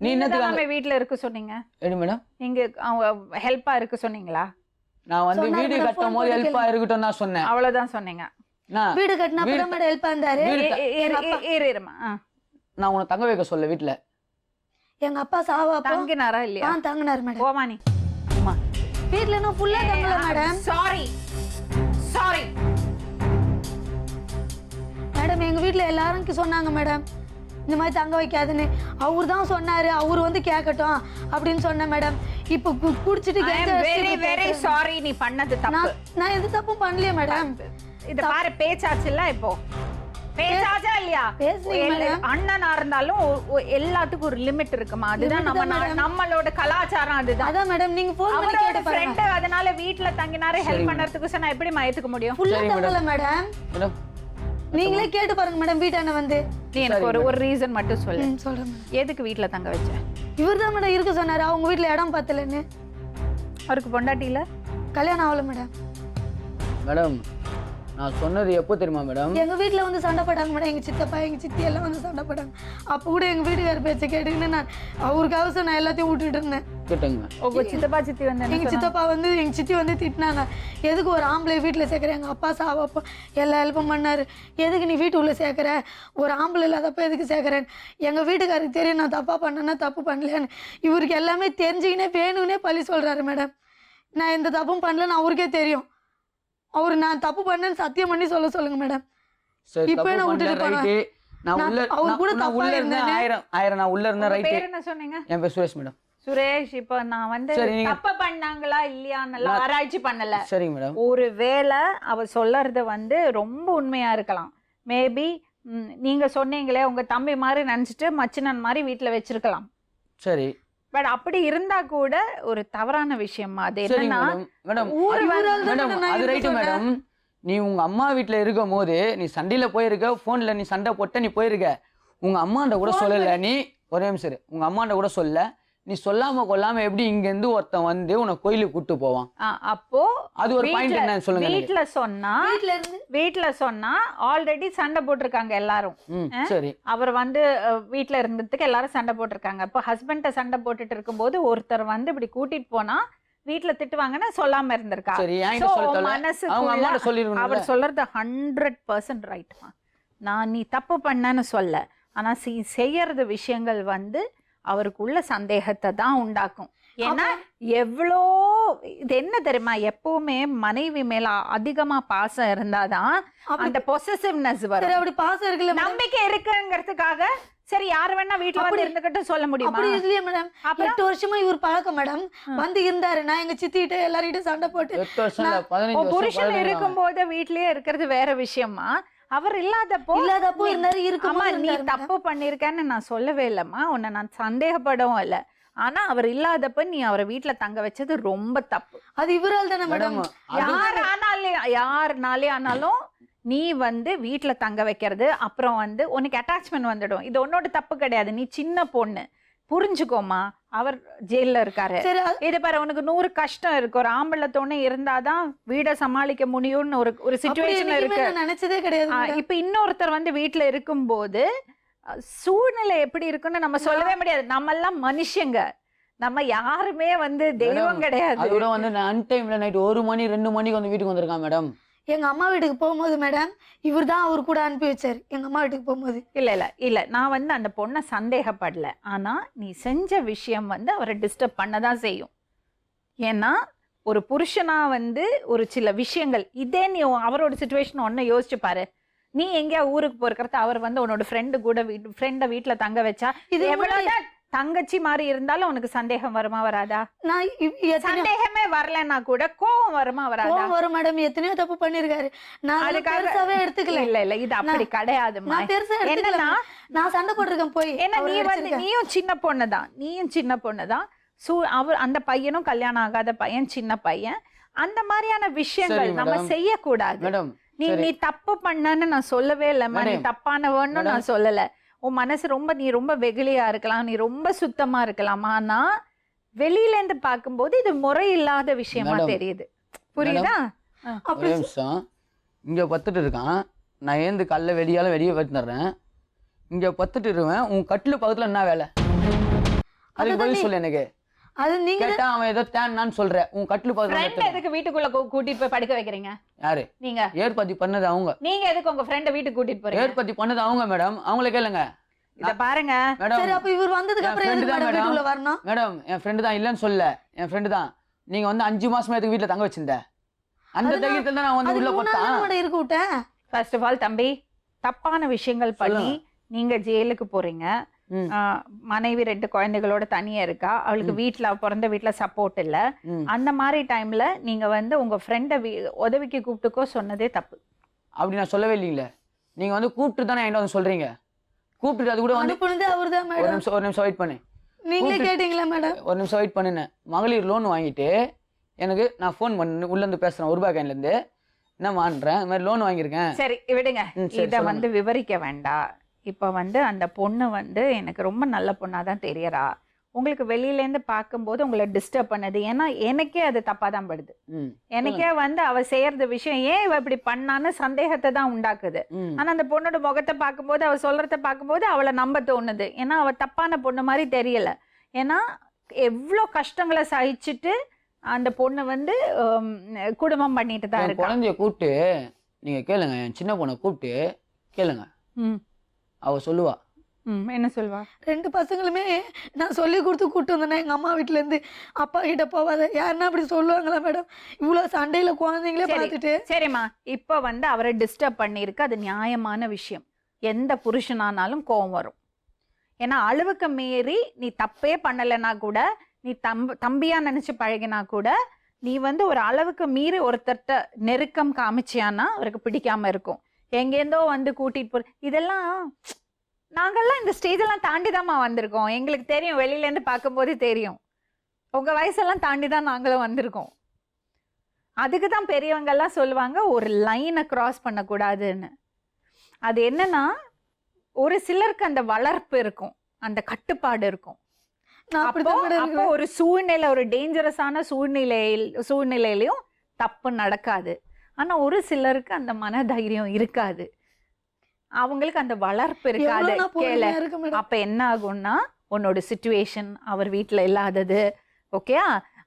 நீ என்னத்துக்கு வீட்டில் இருக்க சொன்னீங்க? எப்படி மேடம்? நீங்க அவங்க ஹெல்ப்பா இருக்க சொன்னீங்களா? நான் வந்து வீடு கட்டும் போது ஹெல்ப்பா இருக்கட்டும் தான் சொன்னேன். அவ்வளவுதான் சொன்னீங்க. வீடு கட்டினா அப்புறம் மேடம் ஹெல்ப் பண்ணாரு. நான் உன்னை தங்க வைக்க சொல்ல வீட்டில். எங்க அப்பா சாவா தங்கினாரா இல்லையா? தங்கினாரு மேடம். ஓமானி வீட்ல நான் ஃபுல்லா தங்கல மேடம். சாரி மேடம் எங்க வீட்ல எல்லாரும் சொன்னாங்க மேடம் இந்த மாதிரி தங்க வைக்காதுன்னு. அவர் தான் சொன்னாரு. அவர் வந்து கேட்கட்டும் அப்படின்னு சொன்னேன் மேடம். இப்போ குடிச்சிட்டு வெரி சாரி. நீ பண்ணது தப்பு. நான் எந்த தப்பும் பண்ணலையே மேடம். இது பாரு பேச்சாச்சு இல்ல இப்போ. பேச்சாச்சா இல்லையா? அண்ணனா இருந்தாலும் எல்லாத்துக்கும் ஒரு லிமிட் இருக்குமா? அதுதான் நம்மளோட கலாச்சாரம். அதுதான் அதான் மேடம். நீங்க போன் பண்ணி கேட்டு பாருங்க. அதனால வீட்ல தங்கினாரு ஹெல்ப் பண்ணறதுக்கு சொன்னா எப்படி ஏத்துக்க முடியும்? ஃபுல்லா தங்கல மேடம். நீங்களே கேட்டு பாருங்க மேடம். வீட்டான வந்து நீ எனக்கு ஒரு ரீசன் மட்டும் சொல்லு. சொல்றேன். எதுக்கு வீட்ல தங்க வச்ச? இவர்தான் மேடம் இருக்க சொன்னாரு. அவங்க வீட்ல இடம் பத்தலன்னு. அவருக்கு பொண்டாட்டில கல்யாணம் ஆகல மேடம். மேடம் நான் சொன்னது எப்போ தெரியுமா மேடம்? எங்க வீட்ல வந்து சண்டை போட்டாங்க மேடம். எங்க சித்தப்பா எங்க சித்தி எல்லாம் வந்து சண்டை போட்டாங்க. அப்ப கூட எங்க வீட்டுக்கார பேச்ச கேட்டுக்கின்னு நான் அவருக்காக நான் எல்லாத்தையும் விட்டுட்டு இருந்தேன். கேட்டுங்க. உங்க சித்தப்பா சித்தி வந்து எங்க சித்தப்பா வந்து எங்க சித்தி வந்து திட்டினாங்க. எதுக்கு ஒரு ஆம்பளை வீட்டுல சேர்க்குற? எங்க அப்பா சாவப்போ எல்லா ஹெல்ப்பும் பண்ணாரு. எதுக்கு நீ வீட்டு உள்ள சேர்க்குற? ஒரு ஆம்பளை இல்லாதப்ப எதுக்கு சேர்க்குறேன்? எங்க வீட்டுக்காருக்கு தெரியும் நான் தப்பா பண்ணேன்னா தப்பு பண்ணலன்னு. இவருக்கு எல்லாமே தெரிஞ்சுக்கினே வேணும்னே பழி சொல்றாரு மேடம். நான் எந்த தப்பும் பண்ணலன்னு அவருக்கே தெரியும். அவரு நான் தப்பு பண்ணேன்னு சத்தியம் பண்ணி சொல்லுங்க மேடம். இப்போ நான் விட்டுட்டு போறேன். அவர் கூட தப்பா இருந்தேன். நான் உள்ள இருந்தேன். ரைட். பேர் என்ன சொன்னீங்க? என் பேர் சுரேஷ் மேடம். சுரேஷ், இப்போ நான் வந்து தப்பு பண்ணாங்களா இல்லையான்னு ஆராய்ச்சி பண்ணல. சரிங்க மேடம். ஒருவேளை அவ சொல்லறது வந்து ரொம்ப உண்மையா இருக்கலாம். மேபி நீங்க சொன்னீங்களே உங்க தம்பி மாதிரி நினைச்சிட்டு மச்சினன் மாதிரி வீட்டுல வச்சிருக்கலாம். சரி. பட் அப்படி இருந்தா கூட ஒரு தவறான விஷயமா? அது என்னன்னா மேடம் அது ரைட்டு மேடம். நீ உங்க அம்மா வீட்டுல இருக்கும் போது நீ சண்டையில போயிருக்க, போன்ல நீ சண்டை போட்ட நீ போயிருக்க. உங்க அம்மாண்ட கூட சொல்லல. நீ ஒரே நிமிஷம் இரு. உங்க அம்மாண்ட கூட சொல்ல, நீ சொல்லாம கொள்ளாம எப்படி இங்க இருந்து ஒருத்தன் வந்து உன்னை கோயிலுக்கு கூட்டு போவான்? அப்போ அது ஒரு பாயிண்ட் என்ன சொல்லுங்க. வீட்ல சொன்னா வீட்ல சொன்னா ஆல்ரெடி சண்டை போட்டிருக்காங்க எல்லாரும். சரி, அவர் வந்து வீட்ல இருந்ததுக்கு எல்லாரும் சண்டை போட்டிருக்காங்க. அப்போ ஹஸ்பண்ட சண்டை போட்டுட்டு இருக்கும்போது ஒருத்தர் வந்து இப்படி கூட்டிட்டு போனா வீட்ல திட்டுவாங்கன்னு சொல்லாம இருந்திருக்கா. சரி, என்கிட்ட சொல்லிட்டல. அவங்க அம்மாட்ட சொல்லிருக்கணும். அவர் சொல்றது 100% ரைட்மா. நான் நீ தப்பு பண்ணன்னு சொல்ல, ஆனா செய்யறது விஷயங்கள் வந்து அவருக்குள்ள சந்தேகத்தை தான் உண்டாக்கும். ஏன்னா எவ்வளோ இது என்ன தெரியுமா, எப்பவுமே மனைவி மேல அதிகமா பாசம் இருந்தாதான் அந்த பொசசிவ்னஸ் வரும். அப்படி பாசம் இருக்குல்ல, நம்பிக்கை இருக்குங்கிறதுக்காக சரி யாரு வேணா வீட்டுல வந்து இருந்துகிட்டு சொல்ல முடியுமா? அப்படி இல்லையே மேடம். 8 வருஷமா இவர் பழக்கம் மேடம். வந்து இருந்தாரு, நான் எங்க சித்திட்ட எல்லார்கிட்ட சண்டை போட்டு 8 வருஷம் இல்ல 15 வருஷம். புருஷன் இருக்கும்போது வீட்லயே இருக்கிறது வேற விஷயமா, அவர் இல்லாதப்போ இருந்தாரு. இருக்குமா நீ தப்பு பண்ணிருக்கேன்னு நான் சொல்லவே இல்லம்மா, உன்னை நான் சந்தேகப்படவும் இல்லை. ஆனா அவர் இல்லாதப்ப நீ அவரை வீட்டுல தங்க வச்சது ரொம்ப தப்பு. அது இவரால் தானே மேடம். யாருனாலே ஆனாலும் நீ வந்து வீட்டுல தங்க வைக்கிறது, அப்புறம் வந்து உனக்கு அட்டாச்மெண்ட் வந்துடும். இது உன்னோட தப்பு கிடையாது, நீ சின்ன பொண்ணு, புரிஞ்சுக்கோமா. அவர் ஜெயில இருக்காரு, இது பாரு உனக்கு 100 கஷ்டம் இருக்கு. ஒரு ஆம்பளை துணை இருந்தாதான் வீட சமாளிக்க முடியும்னு ஒரு சிச்சுவேஷன் இருக்கு. நினைச்சதே கிடையாது. இப்ப இன்னொருத்தர் வந்து வீட்டுல இருக்கும்போது சூழ்நிலை எப்படி இருக்குன்னு நம்ம சொல்லவே முடியாது. நம்ம எல்லாம் மனுஷங்க, நம்ம யாருமே வந்து தெய்வம் கிடையாது. அதோட வந்து அன்டைம்ல நைட் 1 மணி 2 மணிக்கு வந்து வீட்டுக்கு வந்திருக்கான் மேடம். எங்க அம்மா வீட்டுக்கு போகும்போது மேடம் இவர் தான் அவர் கூட அனுப்பி வச்சாரு எங்க அம்மா வீட்டுக்கு போகும்போது. இல்ல நான் வந்து அந்த பொண்ணை சந்தேகப்படல. ஆனா நீ செஞ்ச விஷயம் வந்து அவரை டிஸ்டர்ப் பண்ணதான் செய்யும். ஏன்னா ஒரு புருஷனா வந்து ஒரு சில விஷயங்கள் இதே நீ அவரோட சிச்சுவேஷன் ஒன்னு யோசிச்சு பாரு. நீ எங்கேயா ஊருக்கு போறக்கிறது, அவர் வந்து உன்னோட ஃப்ரெண்டு கூட ஃப்ரெண்ட வீட்டுல தங்க வச்சா, இது எவ்வளவுதான் தங்கச்சி மாதிரி இருந்தாலும் உனக்கு சந்தேகம் வருமா வராதா? நான் சந்தேகமே வரலன்னா கூட கோவம் வருமா வராதா? வரும் மேடம். எத்தனையோ தப்பு பண்ணிருக்காரு, நான் அதுக்காகவே எடுத்துக்கல. இல்ல இது அப்படி கிடையாதுமா. என்னன்னா நான் சண்டை போட்டிருக்கேன் போய். ஏன்னா நீ வந்து நீயும் சின்ன பொண்ணுதான். அவர் அந்த பையனும் கல்யாணம் ஆகாத பையன், சின்ன பையன். அந்த மாதிரியான விஷயங்கள் நம்ம செய்யக்கூடாது. நீ தப்பு பண்ணன்னு நான் சொல்லவே இல்லம்மா, நீ தப்பானவன்னு நான் சொல்லல. உன் மனசு நீ ரொம்ப வெகுளியா இருக்கலாம், நீ ரொம்ப சுத்தமா இருக்கலாம். ஆனா வெளியில இருந்து பார்க்கும்போது இது முறையில்லாத விஷயமா தெரியுது. புரியுதா? இங்க பத்துட்டு இருக்கான், நான் ஏந்து கல்ல வெளியே வச்சுறேன். இங்க பத்துட்டு இருவேன், உன் கட்டில பக்கத்துல என்ன வேலை? அதுக்கு பதில் சொல்லு எனக்கு. அது நீங்க கேட்டா அவன் ஏதோ தேன்னான்னு சொல்ற. உன் கட்டில பக்கத்துல எதுக்கு வீட்டுக்குள்ள கூட்டிட்டு போய் படுக்க வைக்கிறீங்க? யாரு? நீங்க. ஏற்பத்தி பண்ணது அவங்க. நீங்க எதுக்கு உங்க ஃப்ரெண்ட வீட்டுக்கு கூட்டிட்டு போறீங்க? ஏற்பத்தி பண்ணது அவங்க மேடம், அவங்களே கேளுங்க. இத பாருங்க மேடம். சரி, அப்ப இவர் வந்ததுக்கு அப்புறம் எதுக்கு மேடம் வீட்டுக்குள்ள வரணும்? மேடம் என் ஃப்ரெண்ட் தான், இல்லன்னு சொல்ல, என் ஃப்ரெண்ட் தான். நீங்க வந்து 5 மாசமா எதுக்கு வீட்ல தங்க வச்சிருந்த? அந்த தைரியத்துல தான் நான் வந்து உள்ள போட்டேன். இருக்கு விட்டேன். ஃபர்ஸ்ட் ஆஃப் ஆல் தம்பி, தப்பான விஷயங்கள் பண்ணி நீங்க ஜெயிலுக்கு போறீங்க. மனைவி 2 குழந்தைகளோட தனியா இருக்கா, அவளுக்கு வீட்டுல பிறந்த வீட்டுல சப்போர்ட் இல்ல. அந்த மாதிரி டைம்ல நீங்க வந்து உங்க ஃப்ரெண்ட உதவிக்கு கூப்பிட்டுக்கோ சொன்னதே தப்பு. அப்படி நான் சொல்லவே இல்லைங்களே. நீங்க வந்து கூப்பிட்டு தானே என்கிட்ட வந்து சொல்றீங்க. கூப்பிட்டு அது கூட வந்து அவர்தான் மேடம். ஒரு நிமிஷம் வெயிட் பண்ணு. நீங்களே கேட்டீங்களா மேடம்? ஒரு நிமிஷம் வெயிட் பண்ணுனேன். மகளிர் லோன் வாங்கிட்டு எனக்கு நான் ஃபோன் பண்ணு உள்ள இருந்து பேசுறேன், ரூபாய் கைன்ல இருந்து என்ன மான்றேன், இந்த மாதிரி லோன் வாங்கியிருக்கேன். சரி விடுங்க, இதை வந்து விவரிக்க வேண்டாம். இப்போ வந்து அந்த பொண்ணு வந்து எனக்கு ரொம்ப நல்ல பொண்ணாக தான் தெரியறா. உங்களுக்கு வெளியிலேருந்து பார்க்கும்போது உங்களை டிஸ்டர்ப் பண்ணது. ஏன்னா எனக்கே அது தப்பாக தான் படுது. எனக்கே வந்து அவ செய்யறது விஷயம் ஏன் இவ இப்படி பண்ணான்னு சந்தேகத்தை தான் உண்டாக்குது. ஆனால் அந்த பொண்ணோட முகத்தை பார்க்கும்போது, அவ சொல்றத பார்க்கும்போது அவளை நம்ப தோணுது. ஏன்னா அவ தப்பான பொண்ணு மாதிரி தெரியல. ஏன்னா எவ்வளோ கஷ்டங்களை சகிச்சுட்டு அந்த பொண்ணு வந்து குடும்பம் பண்ணிட்டு தான் இருக்கு. குழந்தைய கூப்பிட்டு நீங்க கேளுங்க, என் சின்ன பொண்ணை கூப்பிட்டு கேளுங்க, அவ சொல்லுவா. என்ன சொல்வா? 2 பசங்களுமே நான் சொல்லி கொடுத்து கூப்பிட்டு வந்தேன்னா எங்க அம்மா வீட்டுல இருந்து, அப்பா கிட்ட போவாத, யாருன்னா அப்படி சொல்லுவாங்களா மேடம்? இவ்வளவு சண்டையில குழந்தைங்களே பார்த்துட்டு. சரிம்மா, இப்போ வந்து அவரை டிஸ்டர்ப் பண்ணிருக்கு, அது நியாயமான விஷயம். எந்த புருஷனானாலும் கோவம் வரும். ஏன்னா அளவுக்கு மீறி நீ தப்பே பண்ணலைன்னா கூட, நீ தம்பியா நினைச்சு பழகினா கூட, நீ வந்து ஒரு அளவுக்கு மீறி ஒருத்தர்கிட்ட நெருக்கம் காமிச்சியான்னா அவருக்கு பிடிக்காம இருக்கும். எங்கேருந்தோ வந்து கூட்டிட்டு போற இதெல்லாம் நாங்கெல்லாம் இந்த ஸ்டேஜெல்லாம் தாண்டி தான்மா வந்திருக்கோம். எங்களுக்கு தெரியும், வெளியிலேருந்து பார்க்கும்போது தெரியும். உங்கள் வயசெல்லாம் தாண்டி தான் நாங்களும் வந்திருக்கோம். அதுக்கு தான் பெரியவங்கெல்லாம் சொல்லுவாங்க ஒரு லைனை க்ராஸ் பண்ணக்கூடாதுன்னு. அது என்னன்னா, ஒரு சிலருக்கு அந்த வளர்ப்பு இருக்கும், அந்த கட்டுப்பாடு இருக்கும். நான் அப்போ அப்படிதான் மேடம் அப்போ இருக்கிறேன். ஒரு சூழ்நிலை, ஒரு டேஞ்சரஸான சூழ்நிலையிலையும் தப்பு நடக்காது. ஆனா ஒரு சிலருக்கு அந்த மனதைரியம் இருக்காது, அவங்களுக்கு அந்த வளர்ப்பு இருக்காது. எவ்வளவு நான் கேள பொறுமையா இருக்கேன் மேடம். அப்ப என்ன ஆகும்னா, உன்னோட சிச்சுவேஷன், அவர் வீட்ல இல்லாதது, ஓகே,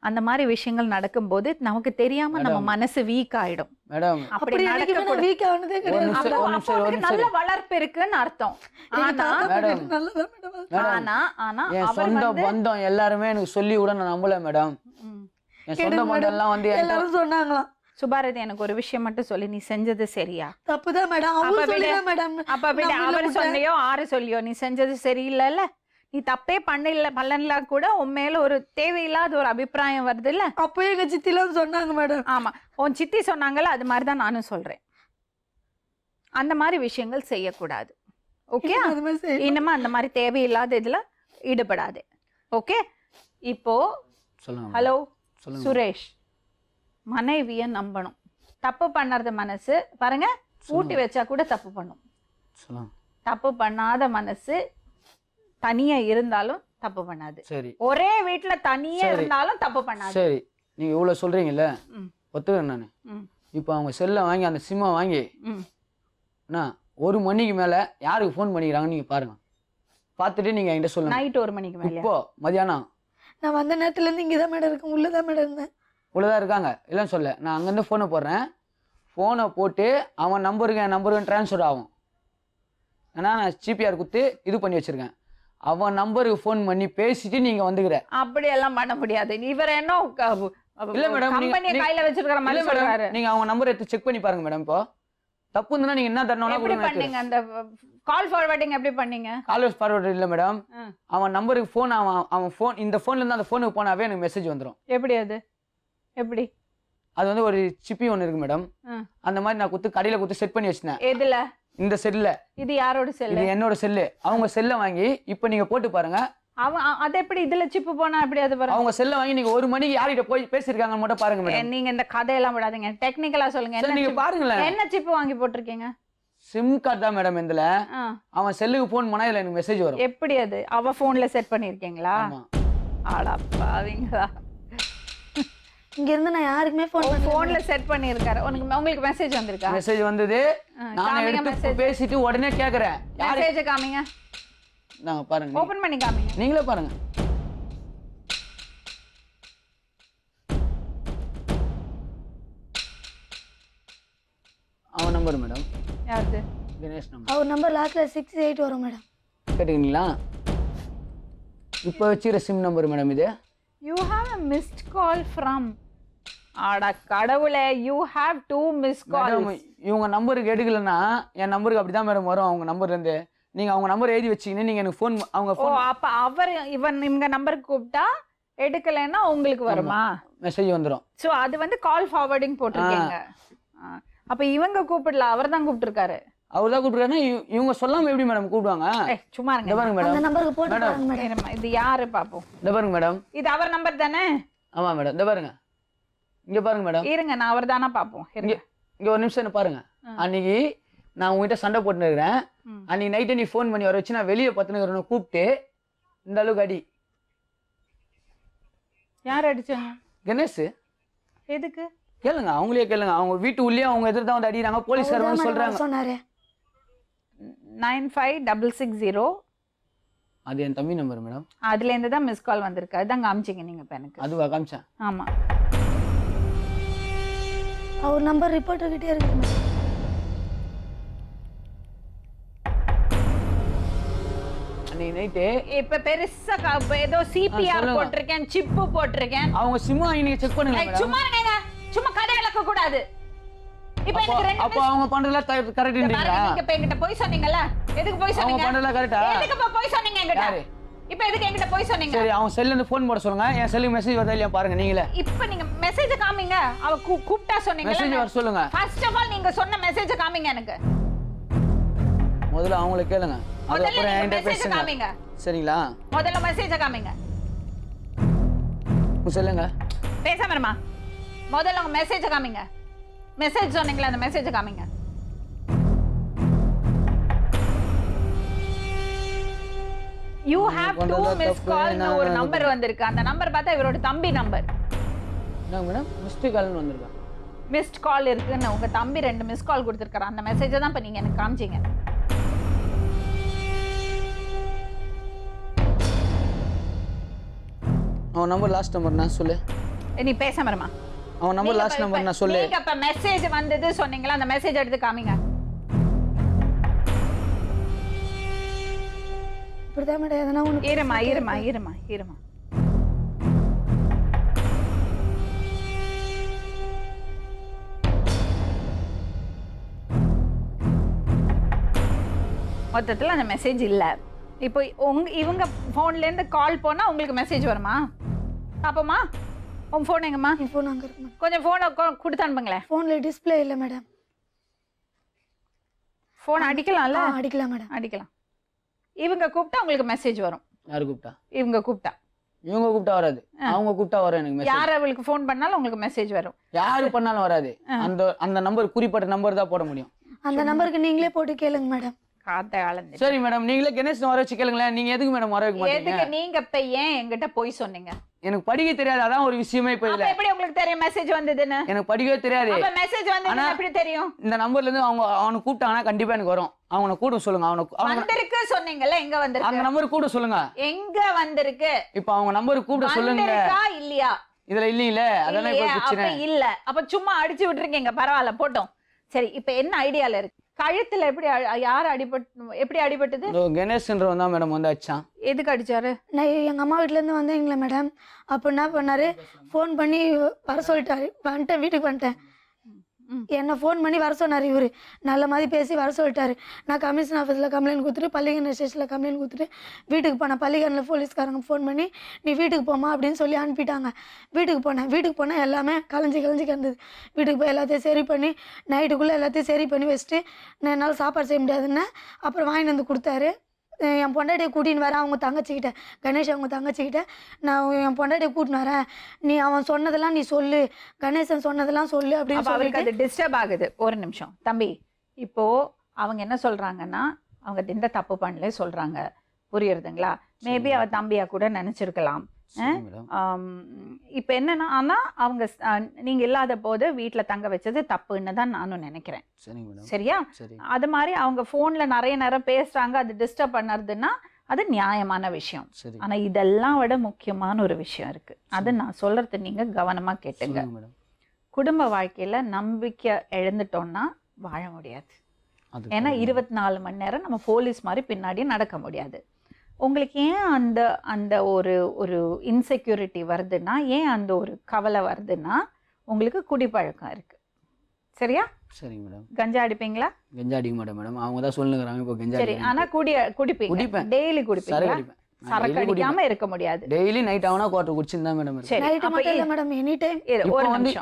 அந்த மாதிரி விஷயங்கள் நடக்கும்போது நமக்கு தெரியாம நம்ம மேடம். மனசு வீக் ஆயிடும். மேடம் அப்படி அப்படி எனக்கு நடக்க நான் வீக் ஆனதே ஒரு கிடையாது. நிமிஷம், அப்போ ஒரு நிமிஷம், ஒரு அவருக்கு நல்ல நிமிஷம். வளர்ப்பு இருக்குன்னு அர்த்தம். எங்க ஆனா தாத்தா பாட்டி மேடம். நல்லதான் மேடம் அது. மேடம், ஆனா ஆனா என் அவர் சொந்த வந்து பந்தம் எல்லாருமே எனக்கு சொல்லி கூட நான் நம்பல மேடம். ம். என் கேளுங்க சொந்த பந்தம் மேடம். எல்லாம் வந்து என்கிட்ட எல்லாரும் சொன்னாங்களாம் சுபாரதி, எனக்கு ஒரு விஷயம் மட்டும் சொல்லி, நீ செஞ்சது சரியா? தப்புதான் மேடம். அப்ப அவங்க விடு. சொல்லிதான் மேடம் அப்ப விட நான் உள்ள அவர் விட்டேன். சொல்லியோ ஆறு சொல்லியோ நீ செஞ்சது சரியில்லைல்ல. நீ தப்பே பண்ணல கூட உன் மேல ஒரு தேவையில்லாத ஒரு அபிப்பிராயம் வருது இல்ல. அப்போ எங்க சித்திலாம் சொன்னாங்க மேடம். ஆமா, உன் சித்தி சொன்னாங்கல்ல, அது மாதிரிதான் நானும் சொல்றேன். அந்த மாதிரி விஷயங்கள் செய்யக்கூடாது. ஓகே, அது மாதிரி செய்யணும். இனிமே அந்த மாதிரி தேவையில்லாத இதுல ஈடுபடாது. ஓகே. இப்போ சொல்லுங்க மேடம். ஹலோ சொல்லுங்க. சுரேஷ், மனைவிய நம்பணும். தப்பு பண்ணறது மனசு பாருங்க, ஊட்டி வச்சா கூட தப்பு பண்ணும். சொல்லுங்க. தப்பு பண்ணாத மனசு தனியா இருந்தாலும் தப்பு பண்ணாது. சரி ஒரே வீட்டுல தனியா சரி. இருந்தாலும் தப்பு பண்ணாது. சரி, நீங்க இவ்வளவு சொல்றீங்கல்ல, ம். ஒத்துக்கிறேன் நான். ம். இப்போ அவங்க செல்லை வாங்கி அந்த சிம்மை வாங்கி ம். அண்ணா 1 மணிக்கு மேல யாருக்கு ஃபோன் பண்ணிக்கிறாங்கன்னு நீங்க பாருங்க. பார்த்துட்டு நீங்க என்கிட்ட சொல்லுங்க. நைட் 1 மணிக்கு மேல இப்போ மதியானம் நான் வந்த நேரத்துல இருந்து இங்கதான் மேடம் இருக்கேன், உள்ளதான் மேடம் இருந்தேன். உள்ளதான் இருக்காங்க, இல்லைன்னு சொல்ல. நான் அங்கேருந்து ஃபோனை போடுறேன். ஃபோனை போட்டு அவன் நம்பருக்கு என் நம்பருக்கு ட்ரான்ஸ்ஃபர் ஆகும். ஏன்னா நான் ஜிபிஆர் கொடுத்து இது பண்ணி வச்சிருக்கேன். அவன் நம்பருக்கு ஃபோன் பண்ணி பேசிட்டு நீங்க வந்துக்கிற. அப்படி எல்லாம் பண்ண முடியாது. இவர் என்ன இல்ல மேடம், கம்பெனியை கையில வச்சிருக்கிற இல்ல மாதிரி மேடம், சொல்றாரு. நீங்க அவங்க நம்பர் எடுத்து செக் பண்ணி பாருங்க மேடம். இப்போ தப்பு இருந்ததுன்னா நீங்க என்ன தரணும்னா எப்படி பண்ணீங்க அந்த கால் ஃபார்வர்டிங்? எப்படி பண்ணீங்க? காலர்ஸ் ஃபார்வர்ட் இல்ல மேடம். ஆ. அவன் நம்பருக்கு ஃபோன், அவன் ஃபோன், இந்த ஃபோன்ல இருந்து அந்த ஃபோனுக்கு போனாவே எனக்கு மெசேஜ் வந்துடும். எப்படி அது எப்படி? அது வந்து ஒரு சிப்பி ஒன்று இருக்கு மேடம். ஆ. அந்த மாதிரி நான் கடையில கொடுத்து செட் பண்ணி வச்சிட்டேன். எதுல? இந்த செல்ல. இது யாரோட செல்லு? இது என்னோட செல்லு. அவங்க செல்லை வாங்கி இப்போ நீங்க போட்டு பாருங்க. அவன் அது எப்படி இதுல சிப்பு போனா எப்படி அது வரும்? அவங்க செல்லை வாங்கி நீங்க 1 மணிக்கு யார்கிட்ட போய் பேசிருக்காங்கன்னு மட்டும் பாருங்க மேடம். நீங்க இந்த கதையெல்லாம் விடாதீங்க, டெக்னிக்கலா சொல்லுங்க. சரி, என்ன நீங்க chip- பாருங்களேன். என்ன சிப்பு வாங்கி போட்டிருக்கீங்க? சிம் கார்டு தான் மேடம் இதுல. ஆ. அவன் செல்லுக்கு ஃபோன் பண்ணா இதுல எனக்கு மெசேஜ் வரும். எப்படி அது அவ போன்ல செட் பண்ணிருக்கீங்களா? ஆமா. ஆடாப்பாவீங்களா? இங்க இருந்து நான் யாருக்குமே ஃபோன் போன்ல செட் பண்ணிருக்காரு. உங்களுக்கு மெசேஜ் வந்திருக்கா? மெசேஜ் வந்தது. நான் காமிங்க எடுத்து message. பேசிட்டு உடனே கேக்குறேன். யாரு மெசேஜ் காமிங்க, நாங்க பாருங்க. ஓபன் பண்ணி காமிங்க. நீங்களே பாருங்க. அவன் நம்பர் மேடம். யாரு? தினேஷ் நம்பர். அவர் நம்பர் லாஸ்ட்ல 68 வரும் மேடம். கேட்டுக்கிறீங்களா? இப்போ வச்சுக்கிற சிம் நம்பர் மேடம் இது. You have a missed call from. ஆடா கடவுளே, you have 2 missed madam calls. இவங்க நம்பருக்கு எடுக்கலன்னா என் நம்பருக்கு அப்படிதான் மேடம் வரும். அவங்க நம்பர்ல இருந்து நீங்க அவங்க நம்பர் எழுதி வச்சீங்கன்னா நீங்க எனக்கு ஃபோன், அவங்க ஓ, ஃபோன் அப்ப அவர் இவங்க நம்பருக்கு கூப்பிட்டா எடுக்கலைன்னா உங்களுக்கு வருமா? மெசேஜ் வந்துடும். சோ அது வந்து கால் ஃபார்வர்டிங் போட்டிருக்கீங்க. அப்ப இவங்க கூப்பிடல, அவர் தான் கூப்பிட்டிருக்காரு. அவர் தான் கூப்பிட்டுருக்காருன்னா இவங்க சொல்லாம எப்படி மேடம் கூப்பிடுவாங்க? சும்மா இந்த இருங்க. பாருங்க அந்த மேடம். நம்பருக்கு போட்டு பாருங்க மேடம். இருமா, இது யாரு பாப்போம். இந்த பாருங்க மேடம். இது அவர் நம்பர் தானே? ஆமா மேடம். இந்த பாருங்க, இங்க பாருங்க மேடம். இருங்க, நான் அவர் தானே பாப்போம். இங்க இங்க ஒரு நிமிஷம் என்ன பாருங்க. அன்னைக்கு நான் உங்ககிட்ட சண்டை போட்டுன்னு இருக்கிறேன். அன்னைக்கு நைட்டு நீ ஃபோன் பண்ணி வர வச்சு நான் வெளியே பத்துன்னு கூப்பிட்டு இந்த அளவுக்கு அடி. யார் அடிச்சாங்க? கணேஷ். எதுக்கு? கேளுங்க, அவங்களே கேளுங்க. அவங்க வீட்டு உள்ளே அவங்க எதிர்த்து வந்து அடிக்கிறாங்க. போலீஸ்காரங்க வந்து சொல்றாங்க. சொன்னாரு 95660. அது என் தம்பி நம்பர் மேடம். அதுல இருந்து தான் மிஸ் கால் வந்திருக்கு. அதுதான் காமிச்சிங்க நீங்க இப்ப எனக்கு. அதுவா காமிச்சேன்? ஆமா. அவர் நம்பர் ரிப்போர்ட்டர் கிட்டே இருக்கு மேடம். அன்னைக்கு நைட்டு இப்ப பெருசா ஏதோ சிபிஆர் சொல்லுங்க. போட்டிருக்கேன், சிப்பு போட்டிருக்கேன். அவங்க சிம் வாங்கி நீங்க செக் பண்ணுங்க மேடம். சும்மா இருங்க, சும்மா கதை விளக்க கூடாது. இப்ப எனக்கு ரெண்டு அப்போ அவங்க பண்றதெல்லாம் கரெக்ட்ன்றீங்களா? நீங்க இப்ப என்கிட்ட போய் சொன்னீங்கல்ல, எதுக்கு போய் அவங்க சொன்னீங்க? பண்றதெல்லாம் கரெக்ட்டா? எதுக்கு இப்ப போய் சொன்னீங்க என்கிட்ட? யாரு? இப்ப எதுக்கு என்கிட்ட போய் சொன்னீங்க? சரி, அவங்க செல்ல இருந்து ஃபோன் போட சொல்லுங்க. என் செல்லுக்கு மெசேஜ் வருதா இல்லையா பாருங்க நீங்களே. இப்ப நீங்க மெசேஜ் காமிங்க. அவ கூப்பிட்டா சொன்னீங்கல. மெசேஜ் வர சொல்லுங்க. ஃபர்ஸ்ட் ஆஃப் ஆல் நீங்க சொன்ன மெசேஜ் காமிங்க எனக்கு. முதல்ல அவங்கள கேளுங்க. முதல்ல அதுக்கப்புறம் நீங்க என்கிட்ட மெசேஜ் பேசுங்க. காமிங்க. சரிங்களா? முதல்ல மெசேஜ் காமிங்க. சொல்லுங்க. பேசாம இருமா. முதல்ல உங்க மெசேஜ் காமிங்க. மெசேஜ் சொன்னீங்களா, அந்த மெசேஜ் காமிங்க. யூ ஹேவ் டு மிஸ் கால்னு ஒரு நம்பர் வந்திருக்கு. அந்த நம்பர் பார்த்தா இவரோட தம்பி நம்பர். என்ன மேடம் மிஸ்டு கால்னு வந்திருக்கா? மிஸ்ட் கால் இருக்குன்னு உங்க தம்பி 2 மிஸ் கால் கொடுத்துருக்காரு. அந்த மெசேஜை தான் இப்போ நீங்க எனக்கு காமிச்சீங்க. அவன் நம்பர் லாஸ்ட் நம்பர் நான் சொல்லு. நீ பேசாம இருமா. அவன் நம்பர் லாஸ்ட் நம்பர் நான் சொல்லு. நீங்க இப்ப மெசேஜ் வந்தது சொன்னீங்களா, அந்த மெசேஜ் எடுத்து காமிங்க. இப்படிதான் மேடம் எதனா ஒன்று இருமா இருமா இருமா இருமா. மொத்தத்தில் அந்த மெசேஜ் இல்லை. இப்போ இவங்க ஃபோன்லேருந்து கால் போனால் உங்களுக்கு மெசேஜ் வருமா? அப்போம்மா உங்கள் ஃபோன் எங்கம்மா? என் ஃபோன் அங்கே இருக்கு மேடம். கொஞ்சம் ஃபோனை கொடுத்து அனுப்புங்களேன். ஃபோனில் டிஸ்பிளே இல்லை மேடம். ஃபோன் அடிக்கலாம்ல? அடிக்கலாம் மேடம். அடிக்கலாம். இவங்க கூப்பிட்டா உங்களுக்கு மெசேஜ் வரும். யாரு கூப்பிட்டா? இவங்க கூப்பிட்டா. இவங்க கூப்பிட்டா வராது, அவங்க கூப்பிட்டா வரும் எனக்கு மெசேஜ். யார் அவளுக்கு ஃபோன் பண்ணாலும் உங்களுக்கு மெசேஜ் வரும். யாரு பண்ணாலும் வராது. அந்த நம்பர் குறிப்பிட்ட நம்பர் தான் போட முடியும். அந்த நம்பருக்கு நீங்களே போட்டு கேளுங்க மேடம். சரி மேடம், நீங்களே கணேஷ் வர வச்சு கேளுங்களேன். நீங்க எதுக்கு மேடம் வர வைக்க மாட்டீங்க? எதுக்கு நீங்க இப்ப ஏன் என்கிட்ட போய் சொன்னீங்க? எனக்கு படிக்க தெரியாது, அதான் ஒரு விஷயமே. இப்ப இல்ல எப்படி உங்களுக்கு தெரியும் மெசேஜ் வந்ததுன்னு? எனக்கு படிக்கவே தெரியாது. அப்ப மெசேஜ் வந்ததுன்னு எப்படி தெரியும்? இந்த நம்பர்ல இருந்து அவனை கூப்பிட்டாங்கன்னா கண்டிப்பா எனக்கு வரும். அவனை கூட சொல்லுங்க. அவனுக்கு வந்திருக்கு சொன்னீங்கல்ல, எங்க வந்திருக்கு? அந்த நம்பர் கூட சொல்லுங்க. எங்க வந்திருக்கு? இப்ப அவங்க நம்பர் கூட சொல்லுங்க. இல்லையா இதுல இல்லீல, அதானே இப்ப பிரச்சனை. இல்ல அப்ப சும்மா அடிச்சு விட்டுருக்கீங்க. பரவாயில்ல போட்டோம். சரி இப்ப என்ன ஐடியால இருக்கு? கழுத்துல எப்படி யார் எப்படி அடிபட்டது? கணேஷ்ன்றவன் தான் மேடம் வந்து அடிச்சான். எதுக்கு அடிச்சாரு? நான் எங்கள் அம்மா வீட்டிலேருந்து வந்தேங்களா மேடம். அப்போ என்ன பண்ணார், ஃபோன் பண்ணி வர சொல்லிட்டாரு. வந்துட்டேன், வீட்டுக்கு வந்துட்டேன். என்னை ஃபோன் பண்ணி வர சொன்னார். இவர் நல்ல மாதிரி பேசி வர சொல்லிட்டாரு. நான் கமிஷன் ஆஃபீஸில் கம்ப்ளைண்ட் கொடுத்துட்டு, பள்ளிக்கரணை ஸ்டேஷனில் கம்ப்ளைண்ட் கொடுத்துட்டு வீட்டுக்கு போனேன். பள்ளிக்கரணில் போலீஸ்காரங்க ஃபோன் பண்ணி நீ வீட்டுக்கு போமா அப்படின்னு சொல்லி அனுப்பிட்டாங்க. வீட்டுக்கு போனேன் எல்லாமே கலைஞ்சி கிடந்தது. வீட்டுக்கு போய் எல்லாத்தையும் சரி பண்ணி நைட்டுக்குள்ளே எல்லாத்தையும் சரி பண்ணி வச்சுட்டு, நான் என்னால் சாப்பாடு செய்ய முடியாதுன்னு அப்புறம் வாங்கிட்டு வந்து கொடுத்தாரு. என் பொண்டாட்டியை கூட்டின்னு வரேன், அவங்க தங்கச்சிக்கிட்ட, கணேஷ் அவங்க தங்கச்சிக்கிட்ட நான் என் பொண்டாட்டியை கூட்டின்னு வரேன், நீ அவன் சொன்னதெல்லாம் நீ சொல்லு, கணேசன் சொன்னதெல்லாம் சொல்லு அப்படின்னு சொல்லிட்டு அது டிஸ்டர்ப் ஆகுது. ஒரு நிமிஷம் தம்பி. இப்போ அவங்க என்ன சொல்றாங்கன்னா, அவங்க எந்த தப்பு பண்ணல சொல்றாங்க, புரியுறதுங்களா? மேபி அவ தம்பியா கூட நினைச்சிருக்கலாம். இப்ப என்னன்னா, ஆனா அவங்க நீங்க இல்லாத போது வீட்டுல தங்க வச்சது தப்புன்னு தான் நானும் நினைக்கிறேன். சரியா? அது மாதிரி அவங்க போன்ல நிறைய நேரம் பேசுறாங்க, அது டிஸ்டர்ப் பண்ணுறதுன்னா அது நியாயமான விஷயம். ஆனா இதெல்லாம் விட முக்கியமான ஒரு விஷயம் இருக்கு. அது நான் சொல்றது நீங்க கவனமா கேட்டுங்க. குடும்ப வாழ்க்கையில நம்பிக்கை இழந்துட்டோம்னா வாழ முடியாது. ஏன்னா 24 மணி நேரம் நம்ம போலீஸ் மாதிரி பின்னாடியே நடக்க முடியாது. உங்களுக்கு ஏன் அந்த ஒரு இன்செக்யூரிட்டி வருதுன்னா, ஏன் அந்த ஒரு கவலை வருதுன்னா, உங்களுக்கு குடிப்பழக்கம் இருக்கு. சரியா? சரிங்க மேடம். கஞ்சா அடிப்பீங்களா? கஞ்சா அடிக்க மாட்டேன் மேடம், அவங்க தான் சொல்லுங்கறாங்க. இப்போ கஞ்சா சரி, ஆனா குடிப்பீங்க? டெய்லி குடிப்பீங்களா? சரக்கு அடிக்காம இருக்க முடியாது. டெய்லி நைட் ஆவனா குவார்ட்டர் குடிச்சிட்டு தான் மேடம் இருக்கு. நைட் மட்டும் இல்ல மேடம், எனி டைம்.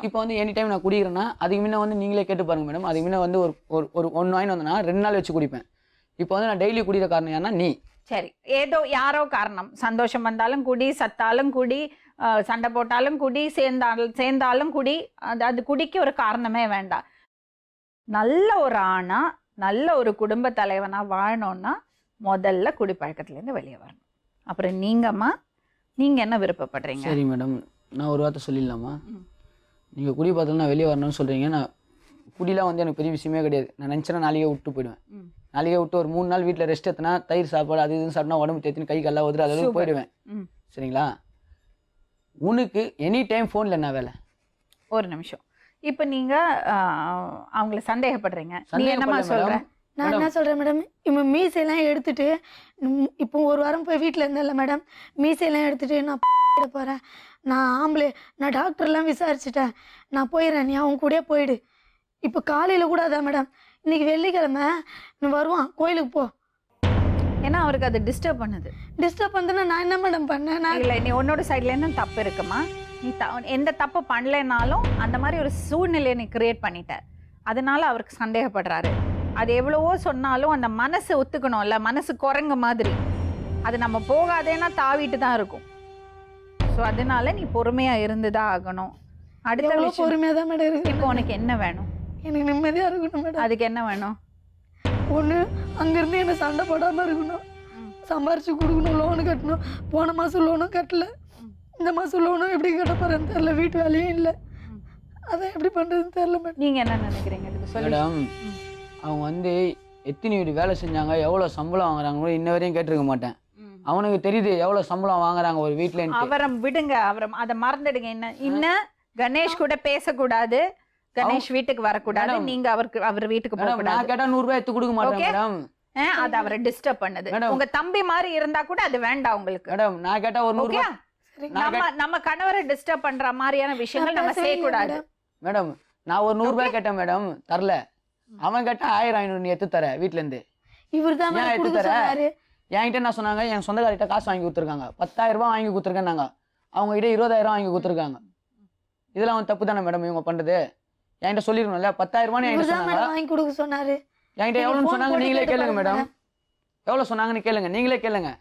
இப்போ வந்து எனி டைம் நான் குடிக்கிறேன்னா, அதுக்கு முன்ன வந்து நீங்களே கேட்டு பாருங்க மேடம். அதுக்கு முன்ன வந்து ஒரு 1 வாங்கி வந்தேன்னா 2 நாள் வச்சு குடிப்பேன். இப்போ வந்து நான் டெய்லி குடிக்கிற காரணம் ஏன்னா நீ. சரி, ஏதோ யாரோ காரணம், சந்தோஷம் வந்தாலும் குடி, சத்தாலும் குடி, சண்டை போட்டாலும் குடி, சேர்ந்தாலும் குடி, அது குடிக்க ஒரு காரணமே வேண்டாம். நல்ல ஒரு ஆணா, நல்ல ஒரு குடும்ப தலைவனா வாழணும்னா முதல்ல குடிப்பழக்கத்துலேருந்து வெளியே வரணும். அப்புறம் நீங்கம்மா, நீங்க என்ன விருப்பப்படுறீங்க? சரி மேடம், நான் ஒரு வார்த்தை சொல்லிடலாமா? நீங்கள் குடி பார்த்தா நான் வெளியே வரணும்னு சொல்கிறீங்க. நான் குடிலாம் வந்து எனக்கு பெரிய விஷயமே கிடையாது. நான் நினச்சேன்னா நாளைக்கே விட்டு போயிடுவேன். நாளைக்கே விட்டு ஒரு 3 நாள் வீட்டில் ரெஸ்ட் எடுத்தனா, தயிர் சாப்பாடு அது இதுன்னு சாப்பிட்டா உடம்பு தேத்தின்னு கை கல்லாம் உதிர அளவுக்கு போயிடுவேன். சரிங்களா? உனக்கு எனி டைம் ஃபோனில் என்ன வேலை? ஒரு நிமிஷம். இப்போ நீங்கள் அவங்கள சந்தேகப்படுறீங்க. நீ என்னம்மா சொல்கிற? நான் என்ன சொல்கிறேன் மேடம், இப்போ மீசையெல்லாம் எடுத்துட்டு, இப்போ 1 வாரம் போய் வீட்டில் இருந்தேன்ல மேடம், மீசையெல்லாம் எடுத்துட்டு நான் போகிறேன், நான் ஆம்பளை, நான் டாக்டர்லாம் விசாரிச்சுட்டேன், நான் போயிடுறேன், நீ அவங்க கூட போயிடு. இப்போ காலையில் கூட அதான் மேடம், இன்னைக்கு வெள்ளிக்கிழமை நீ வருவான், கோயிலுக்கு போ. ஏன்னா அவருக்கு அது டிஸ்டர்ப் பண்ணுது. டிஸ்டர்ப் பண்ணுதுன்னா நான் என்ன மேடம் பண்ணேன்? இல்லை, நீ உன்னோட சைட்லேருந்து தப்பு இருக்குமா? நீ எந்த தப்பு பண்ணலைனாலும் அந்த மாதிரி ஒரு சூழ்நிலையை நீ கிரியேட் பண்ணிட்ட. அதனால அவருக்கு சந்தேகப்படுறாரு. அது எவ்வளவோ சொன்னாலும் அந்த மனசு ஒத்துக்கணும்ல, மனசு குரங்கு மாதிரி, அது நம்ம போகாதேன்னா தாவிட்டு தான் இருக்கும். ஸோ அதனால நீ பொறுமையாக இருந்து தான் ஆகணும். அடுத்த பொறுமையாக தான் மேடம் இருக்கு. இப்போ உனக்கு என்ன வேணும்? எனக்கு நிம்மதியாக இருக்கணும் மேடம். அதுக்கு என்ன வேணும்? ஒன்று, அங்கேருந்து என்னை சண்டை போடாமல் இருக்கணும். சம்பாரிச்சு கொடுக்கணும், லோனு கட்டணும். போன மாதம் லோனும் கட்டல, இந்த மாதம் லோனும் எப்படி கட்ட போகிறேன்னு தெரில. வீட்டு வேலையும் இல்லை, அதான் எப்படி பண்ணுறதுன்னு தெரில மேடம். நீங்கள் என்ன நினைக்கிறீங்க இதுக்கு சொல்லி? மேடம் அவங்க வந்து எத்தனை வீடு வேலை செஞ்சாங்க, எவ்வளோ சம்பளம் வாங்குறாங்க கூட இன்ன வரையும் கேட்டிருக்க மாட்டேன். அவனுக்கு தெரியுது எவ்வளோ சம்பளம் வாங்குறாங்க ஒரு வீட்டில். அவரை விடுங்க, அவரை அதை மறந்துடுங்க. இன்னும் கணேஷ் கூட பேசக்கூடாது, கணேஷ் வீட்டுக்கு வரக்கூடாது, நீங்க அவர் வீட்டுக்கு போக கூடாது. நான் கேட்டா 100 ரூபாய் எடுத்து கொடுக்க மாட்டேன் மேடம். அது அவரை டிஸ்டர்ப் பண்ணுது. உங்க தம்பி மாதிரி இருந்தா கூட அது வேண்டாம் உங்களுக்கு. மேடம் நான் கேட்டா ஒரு 100 ரூபாய் நம்ம கணவரை டிஸ்டர்ப் பண்ற மாதிரியான விஷயங்கள் நம்ம செய்யக்கூடாது. மேடம் நான் ஒரு 100 ரூபாய் கேட்டேன் மேடம், தரல. அவன் கேட்டா 1000-500 நீ எடுத்து தர வீட்டுல இருந்து. இவர் தான் எடுத்து தர. என்கிட்ட என்ன சொன்னாங்க, என் சொந்தக்காரிட்ட காசு வாங்கி கொடுத்துருக்காங்க, 10,000 ரூபாய் வாங்கி கொடுத்துருக்கேன். நாங்க அவங்க கிட்ட 20,000 வாங்கி கொடுத்துருக்காங்க. இதெல்லாம் அவன் தப்பு தானே மேடம் இவங்க பண்றது? என்கிட்ட சொல்லிருக்கணும்ல, 10,000 ரூபாய் வாங்கி கொடுக்க சொன்னாரு. என்கிட்ட எவ்வளவுன்னு சொன்னாங்க நீங்களே கேளுங்க மேடம். எவ்வளவு சொன்னாங்கன்னு கேளுங்க, நீங்களே கேளுங்க.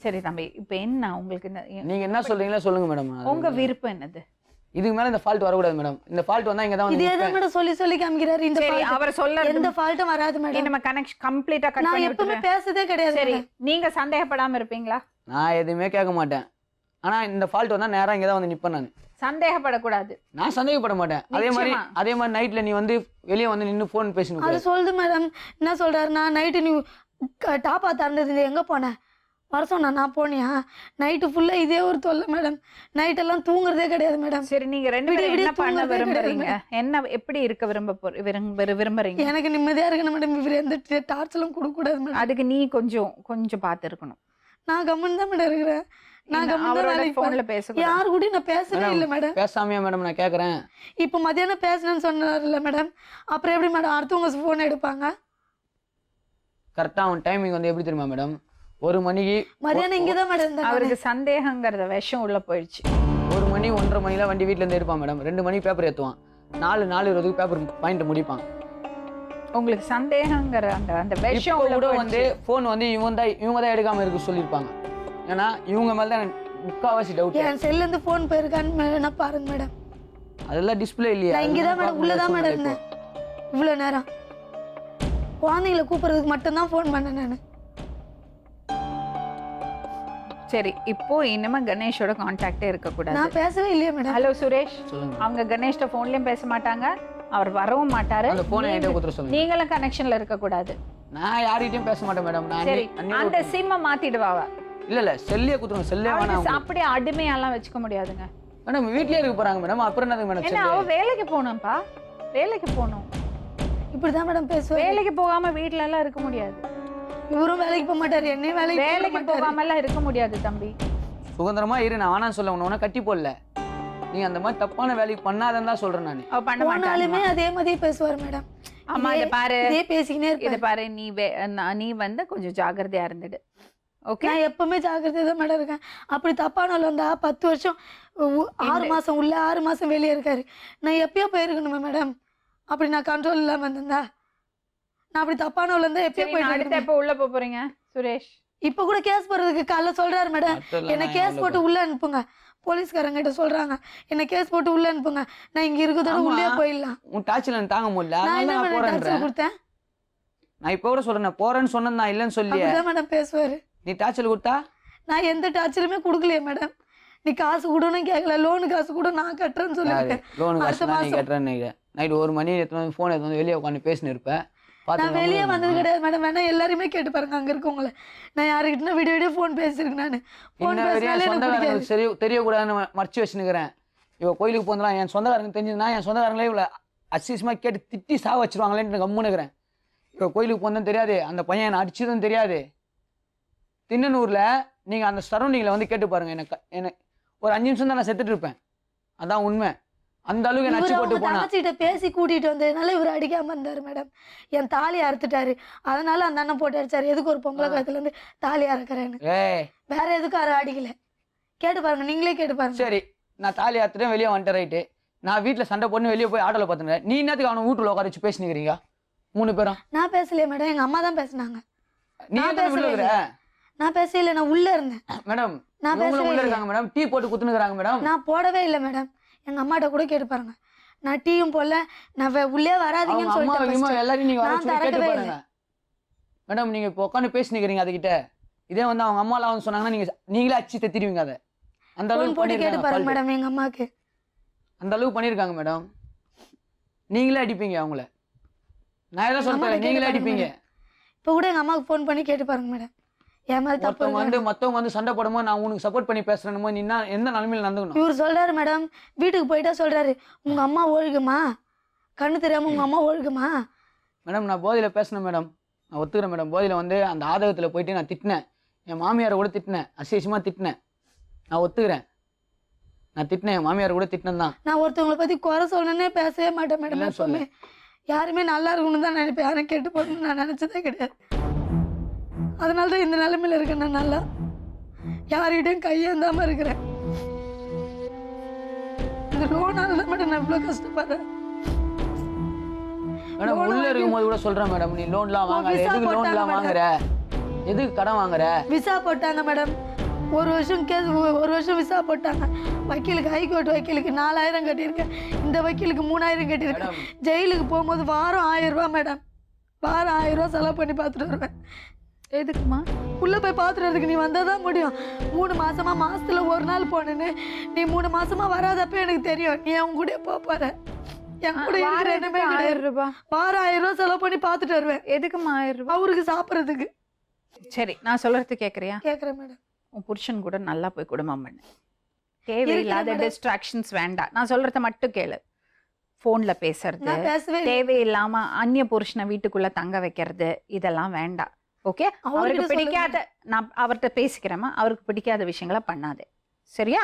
சரி தம்பி, இப்ப என்ன உங்களுக்கு நீங்க என்ன சொல்றீங்களோ சொல்லுங்க மேடம். உங்க விருப்பம் என்னது? இதுக்கு மேல இந்த ஃபால்ட் வரக்கூடாது மேடம். இந்த ஃபால்ட் வந்தா இங்க தான் வந்து இதே மேடம் சொல்லி காமிக்கிறாரு. இந்த அவர் சொல்ல எந்த ஃபால்ட்டும் வராது மேடம். நம்ம கனெக்ஷன் கம்ப்ளீட்டா கட் பண்ணி எப்பவுமே பேசதே கிடையாது. சரி, நீங்க சந்தேகப்படாம இருப்பீங்களா? நான் எதுவுமே கேட்க மாட்டேன். ஆனா இந்த ஃபால்ட் வந்தா நேரா இங்க தான் வந்து நிப்பேன். நான் சந்தேகப்படக்கூடாது. நான் சந்தேகப்பட மாட்டேன். அதே மாதிரி நைட்ல நீ வந்து வெளியே வந்து நின்னு போன் பேசணும். அது சொல்லுது மேடம். என்ன சொல்றாருன்னா, நைட்டு நீ டாப்பா திறந்தது எங்க போன வர சொன்னா, நான் போனியா? நைட்டு ஃபுல்லா இதே ஒரு தொல்லை மேடம். நைட்டெல்லாம் தூங்குறதே கிடையாது மேடம். சரி, நீங்க ரெண்டு பேரும் என்ன பண்ண விரும்புறீங்க? என்ன எப்படி இருக்க விரும்புறீங்க? எனக்கு நிம்மதியா இருக்கணும் மேடம். இவர் எந்த டார்ச்சலும் கொடுக்க கூடாது மேடம். அதுக்கு நீ கொஞ்சம் பார்த்து இருக்கணும். நான் கம்மன் தான் மேடம் இருக்கிறேன். நான் கம்மன் போன்ல பேச யாரு கூட நான் பேசவே இல்லை மேடம். பேசாமையா மேடம் நான் கேக்குறேன். இப்போ மத்தியானம் பேசணும்னு சொன்னார்ல மேடம், அப்புறம் எப்படி மேடம் அடுத்தவங்க போன் எடுப்பாங்க? கரெக்டா அவன் டைமிங் வந்து எப்படி தெரியுமா மேடம்? 1 மணிக்கு மதியானம் இங்கதான் மேடம். அவருக்கு சந்தேகங்கிறத விஷம் உள்ள போயிடுச்சு. 1 மணி 1:30 மணிலாம் வண்டி வீட்டுல இருந்து எடுப்பான் மேடம். 2 மணிக்கு பேப்பர் ஏற்றுவான். 4:20 பேப்பர் பாயிண்ட் முடிப்பான். உங்களுக்கு சந்தேகங்கிற அந்த விஷம் கூட வந்து போன் வந்து இவங்க தான் எடுக்காம இருக்கு சொல்லியிருப்பாங்க. ஏன்னா இவங்க மேல தான் முக்காவாசி டவுட். என் செல்ல இருந்து போன் போயிருக்கான்னு பாருங்க மேடம். அதெல்லாம் டிஸ்பிளே இல்லையா? நான் இங்கதான் மேடம், உள்ளதான் மேடம் இருந்தேன் இவ்வளவு நேரம். குழந்தைங்களை கூப்பிடுறதுக்கு மட்டும்தான் போன் பண்ணேன் நான். சரி, இப்போ இனிமே கணேஷோட கான்டாக்டே இருக்க கூடாது. நான் பேசவே இல்லையா மேடம்? ஹலோ சுரேஷ், அவங்க கணேஷ்ட போன்லயும் பேச மாட்டாங்க, அவர் வரவும் மாட்டாரு. அந்த போனை என்கிட்ட கொடுத்துற சொல்லுங்க. நீங்களும் கனெக்ஷன்ல இருக்க கூடாது. நான் யார்கிட்டயும் பேச மாட்டேன் மேடம். நான் சரி, அந்த சிம்ம மாத்திடுவாவ. இல்ல செல்லியே குத்துறோம். செல்லே வேணாம். அப்படியே அடிமையெல்லாம் வச்சுக்க முடியாதுங்க மேடம். வீட்லயே இருக்க போறாங்க மேடம். அப்புறம் என்னது மேடம்? என்ன அவ வேலைக்கு போகணும்பா, வேலைக்கு போகணும். இப்படிதான் மேடம் பேசுவேன். வேலைக்கு போகாம வீட்ல எல்லாம் இருக்க முடியாது. இவரும் வேலைக்கு போக மாட்டாரு, என்னையும் வேலைக்கு போகாம எல்லாம் இருக்க முடியாது தம்பி. சுதந்திரமா இரு. நான் வேணாம் சொல்ல, உன்ன கட்டி போடல. நீ அந்த மாதிரி தப்பான வேலைக்கு பண்ணாதன்னு தான் சொல்றேன் நான். அவ பண்ண மாட்டாலுமே அதே மாதிரி பேசுவார் மேடம். ஆமா, இத பாரு, இதே பேசிக்கினே இருப்பேன். இத பாரு, நீ வந்து கொஞ்சம் ஜாக்கிரதையா இருந்துடு. ஓகே, நான் எப்பவுமே ஜாக்கிரதையா தான் மேடம் இருக்கேன். அப்படி தப்பான வந்தா 10 வருஷம் 6 மாசம் உள்ள 6 மாசம் வெளியே இருக்காரு. நான் எப்பயோ போயிருக்கணுமே மேடம். அப்படி நான் கண்ட்ரோல் இல்லாம இருந்தேன். நான் அப்படி தப்பான இருந்தா எப்பயோ போயிட்டு. அடுத்து எப்போ உள்ள போறீங்க சுரேஷ்? இப்ப கூட கேஸ் போடுறதுக்கு காலைல சொல்றாரு மேடம், என்ன கேஸ் போட்டு உள்ள அனுப்புங்க. போலீஸ்காரங்க கிட்ட சொல்றாங்க, என்ன கேஸ் போட்டு உள்ள அனுப்புங்க. நான் இங்க இருக்கிறதோட உள்ளே போயிடலாம். உன் டார்ச்சர் தாங்க முடியல, நான் டார்ச்சர் கொடுத்தேன். நான் இப்ப கூட சொல்றேன், போறேன்னு சொன்னேன். நான் இல்லைன்னு சொல்லி மேடம் பேசுவாரு. நீ டார்ச்சர் கொடுத்தா? நான் எந்த டார்ச்சருமே கொடுக்கலையே மேடம். நீ காசு கூடன்னு கேட்கல, லோனு காசு கூட நான் கட்டுறேன்னு சொல்லிருக்கேன். லோனு காசு நீ கட்டுறேன்னு நைட் 1 மணி போன் எடுத்து வந்து வெளியே உட்காந்து பேசினு இருப்பேன். நான் வெளியே வந்தது கிடையாது மேடம். வேணா எல்லாருமே கேட்டு பாருங்க அங்க இருக்கவங்கள. நான் யாருக்கிட்ட வீடியோ போன் பேசிருக்கேன். நான் போன் பேசினாலே சரி தெரியக்கூடாதுன்னு மறைச்சு வச்சுனுக்கிறேன். இவ கோயிலுக்கு போந்தலாம் என் சொந்தக்காரங்க தெரிஞ்சதுன்னா என் சொந்தக்காரங்களே இவ்வளோ அசிசமா கேட்டு திட்டி சாவ வச்சிருவாங்களேன்னு கம்முனுக்கிறேன். இவ கோயிலுக்கு போனதும் தெரியாது, அந்த பையன் என்னை அடிச்சதும் தெரியாது. திண்ணனூர்ல நீங்க அந்த சரௌண்டிங்ல வந்து கேட்டு பாருங்க. எனக்கு ஒரு 5 நிமிஷம் தான் நான் செத்துட்டு இருப்பேன். அதான் உண்மை. அந்த அளவுக்கு நச்சு போட்டு போனா. தங்கச்சிட்ட பேசி கூட்டிட்டு வந்ததுனால இவர் அடிக்காம இருந்தாரு மேடம். என் தாலி அறுத்துட்டாரு, அதனால அந்த அண்ணன் போட்டு அடிச்சாரு. எதுக்கு ஒரு பொம்பளை காலத்துல இருந்து தாலி அறுக்கிறேன்னு, வேற எதுக்கும் அரை அடிக்கல. கேட்டு பாருங்க, நீங்களே கேட்டு பாருங்க. சரி, நான் தாலி அறுத்துட்டேன், வெளியே வந்துட்டேன். ரைட்டு, நான் வீட்டுல சண்டை போட்டு வெளியே போய் ஆட்டோல பார்த்துனேன். நீ என்னத்துக்கு அவனை வீட்டுல உட்கார வச்சு பேசினுக்கிறீங்க 3 பேரும்? நான் பேசலையே மேடம், எங்க அம்மா தான் பேசினாங்க. நீ பேசல? நான் பேசல, நான் உள்ள இருந்தேன் மேடம். நான் உள்ள இருக்காங்க மேடம், டீ போட்டு குத்துனுக்குறாங்க மேடம். நான் போடவே இல்லை மேடம். எங்க அம்மாட்ட கூட கேட்டு பாருங்க, நான் டீயும் போடல. நான் உள்ளே வராதீங்கன்னு சொல்லிட்டு எல்லாரும் நீங்க வர சொல்லி கேட்டு பாருங்க மேடம். நீங்க இப்போ உட்காந்து பேசினுக்கிறீங்க அதுகிட்ட. இதே வந்து அவங்க அம்மாலாம் வந்து சொன்னாங்கன்னா நீங்களே அடிச்சு தெத்திடுவீங்க அதை. அந்த ஃபோன் அளவுக்கு போட்டு கேட்டு பாருங்க பண்ணிருக்காங்க. மேடம் எங்கள் அம்மாவுக்கு. அந்த அளவுக்கு பண்ணியிருக்காங்க மேடம். நீங்களே அடிப்பீங்க அவங்கள. நான் எதாவது அம்மாட்ட சொல்றேன், கேட்டு நீங்களே பாருங்க அடிப்பீங்க. இப்போ கூட எங்கள் அம்மாவுக்கு ஃபோன் பண்ணி கேட்டு பாருங்க மேடம். என் மேலே தப்பு மற்றவங்க வந்து சண்டை போடும்போது நான் உனக்கு சப்போர்ட் பண்ணி பேசுறேன்னு நீ எந்த நிலைமையில நடந்துக்கணும்? இவர் சொல்கிறாரு மேடம், வீட்டுக்கு போயிட்டா சொல்கிறாரு, உங்கள் அம்மா ஒழுகுமா, கண்ணு தெரியாமல் உங்கள் அம்மா ஒழுகுமா. மேடம் நான் போதையில் பேசினேன் மேடம், நான் ஒத்துக்கிறேன் மேடம். போதையில் வந்து அந்த ஆதகத்தில் போயிட்டு நான் திட்டினேன், என் மாமியாரை கூட திட்டினேன், அசியமாக திட்டினேன். நான் ஒத்துக்கிறேன், நான் திட்டினேன், என் மாமியாரை கூட திட்டினேன் தான். நான் ஒருத்தவங்களை பற்றி குறை சொல்லணுன்னே பேசவே மாட்டேன் மேடம். இல்லைன்னு எப்பவுமே யாருமே நல்லா இருக்கணும்னு தான் நினைப்பேன். யாரும் கெட்டு போகணும்னு நான் நினச்சதே கிடையாது. அதனால தான் இந்த நிலைமையில் இருக்கேன். நான் நல்லா யார்கிட்டையும் கையேந்தாமல் இருக்கிறேன். இந்த லோனால தான் மேடம் நான் இவ்வளோ கஷ்டப்படுறேன். மேடம் உள்ள இருக்கும்போது கூட சொல்றேன் மேடம், நீ லோன்லாம் வாங்காத. எதுக்கு லோன்லாம் வாங்குற, எதுக்கு கடன் வாங்குற? விசா போட்டாங்க மேடம், ஒரு வருஷம் விசா போட்டாங்க. வக்கீலுக்கு ஹைகோர்ட் வக்கீலுக்கு 4000 கட்டியிருக்கேன், இந்த வக்கீலுக்கு 3000 கட்டியிருக்கேன். ஜெயிலுக்கு போகும்போது வாரம் 1000 ரூபா மேடம், வாரம் 1000 ரூபா செலவு பண்ணி பார்த்துட்டு வருவேன். எதுக்குமா? உள்ளே போய் பார்த்துட்டு வரதுக்கு நீ வந்தால் தான் முடியும். 3 மாசமா மாசத்துல ஒரு நாள் போனேன்னு, நீ 3 மாசமா வராதப்ப எனக்கு தெரியும் நீ அவங்க கூட போற. என் கூட இருக்கிற என்னமே கிடையாது. 1000 ரூபாய் வாரம் 1000 ரூபா செலவு பண்ணி பார்த்துட்டு வருவேன். எதுக்குமா 1000 ரூபாய்? அவருக்கு சாப்பிட்றதுக்கு. சரி நான் சொல்றது கேட்குறியா? கேட்குறேன் மேடம். உன் புருஷன் கூட நல்லா போய் குடும்பம் பண்ணு. தேவையில்லாத டிஸ்ட்ராக்ஷன்ஸ் வேண்டாம். நான் சொல்றத மட்டும் கேளு. ஃபோன்ல பேசுறது, நான் பேசவே தேவையில்லாம அந்நிய புருஷனை வீட்டுக்குள்ள தங்க வைக்கிறது, இதெல்லாம் வேண்டாம். ஓகே? அவருக்கு பிடிக்காத, நான் அவர்கிட்ட பேசிக்கிறேமா, அவருக்கு பிடிக்காத விஷயங்களை பண்ணாதே. சரியா?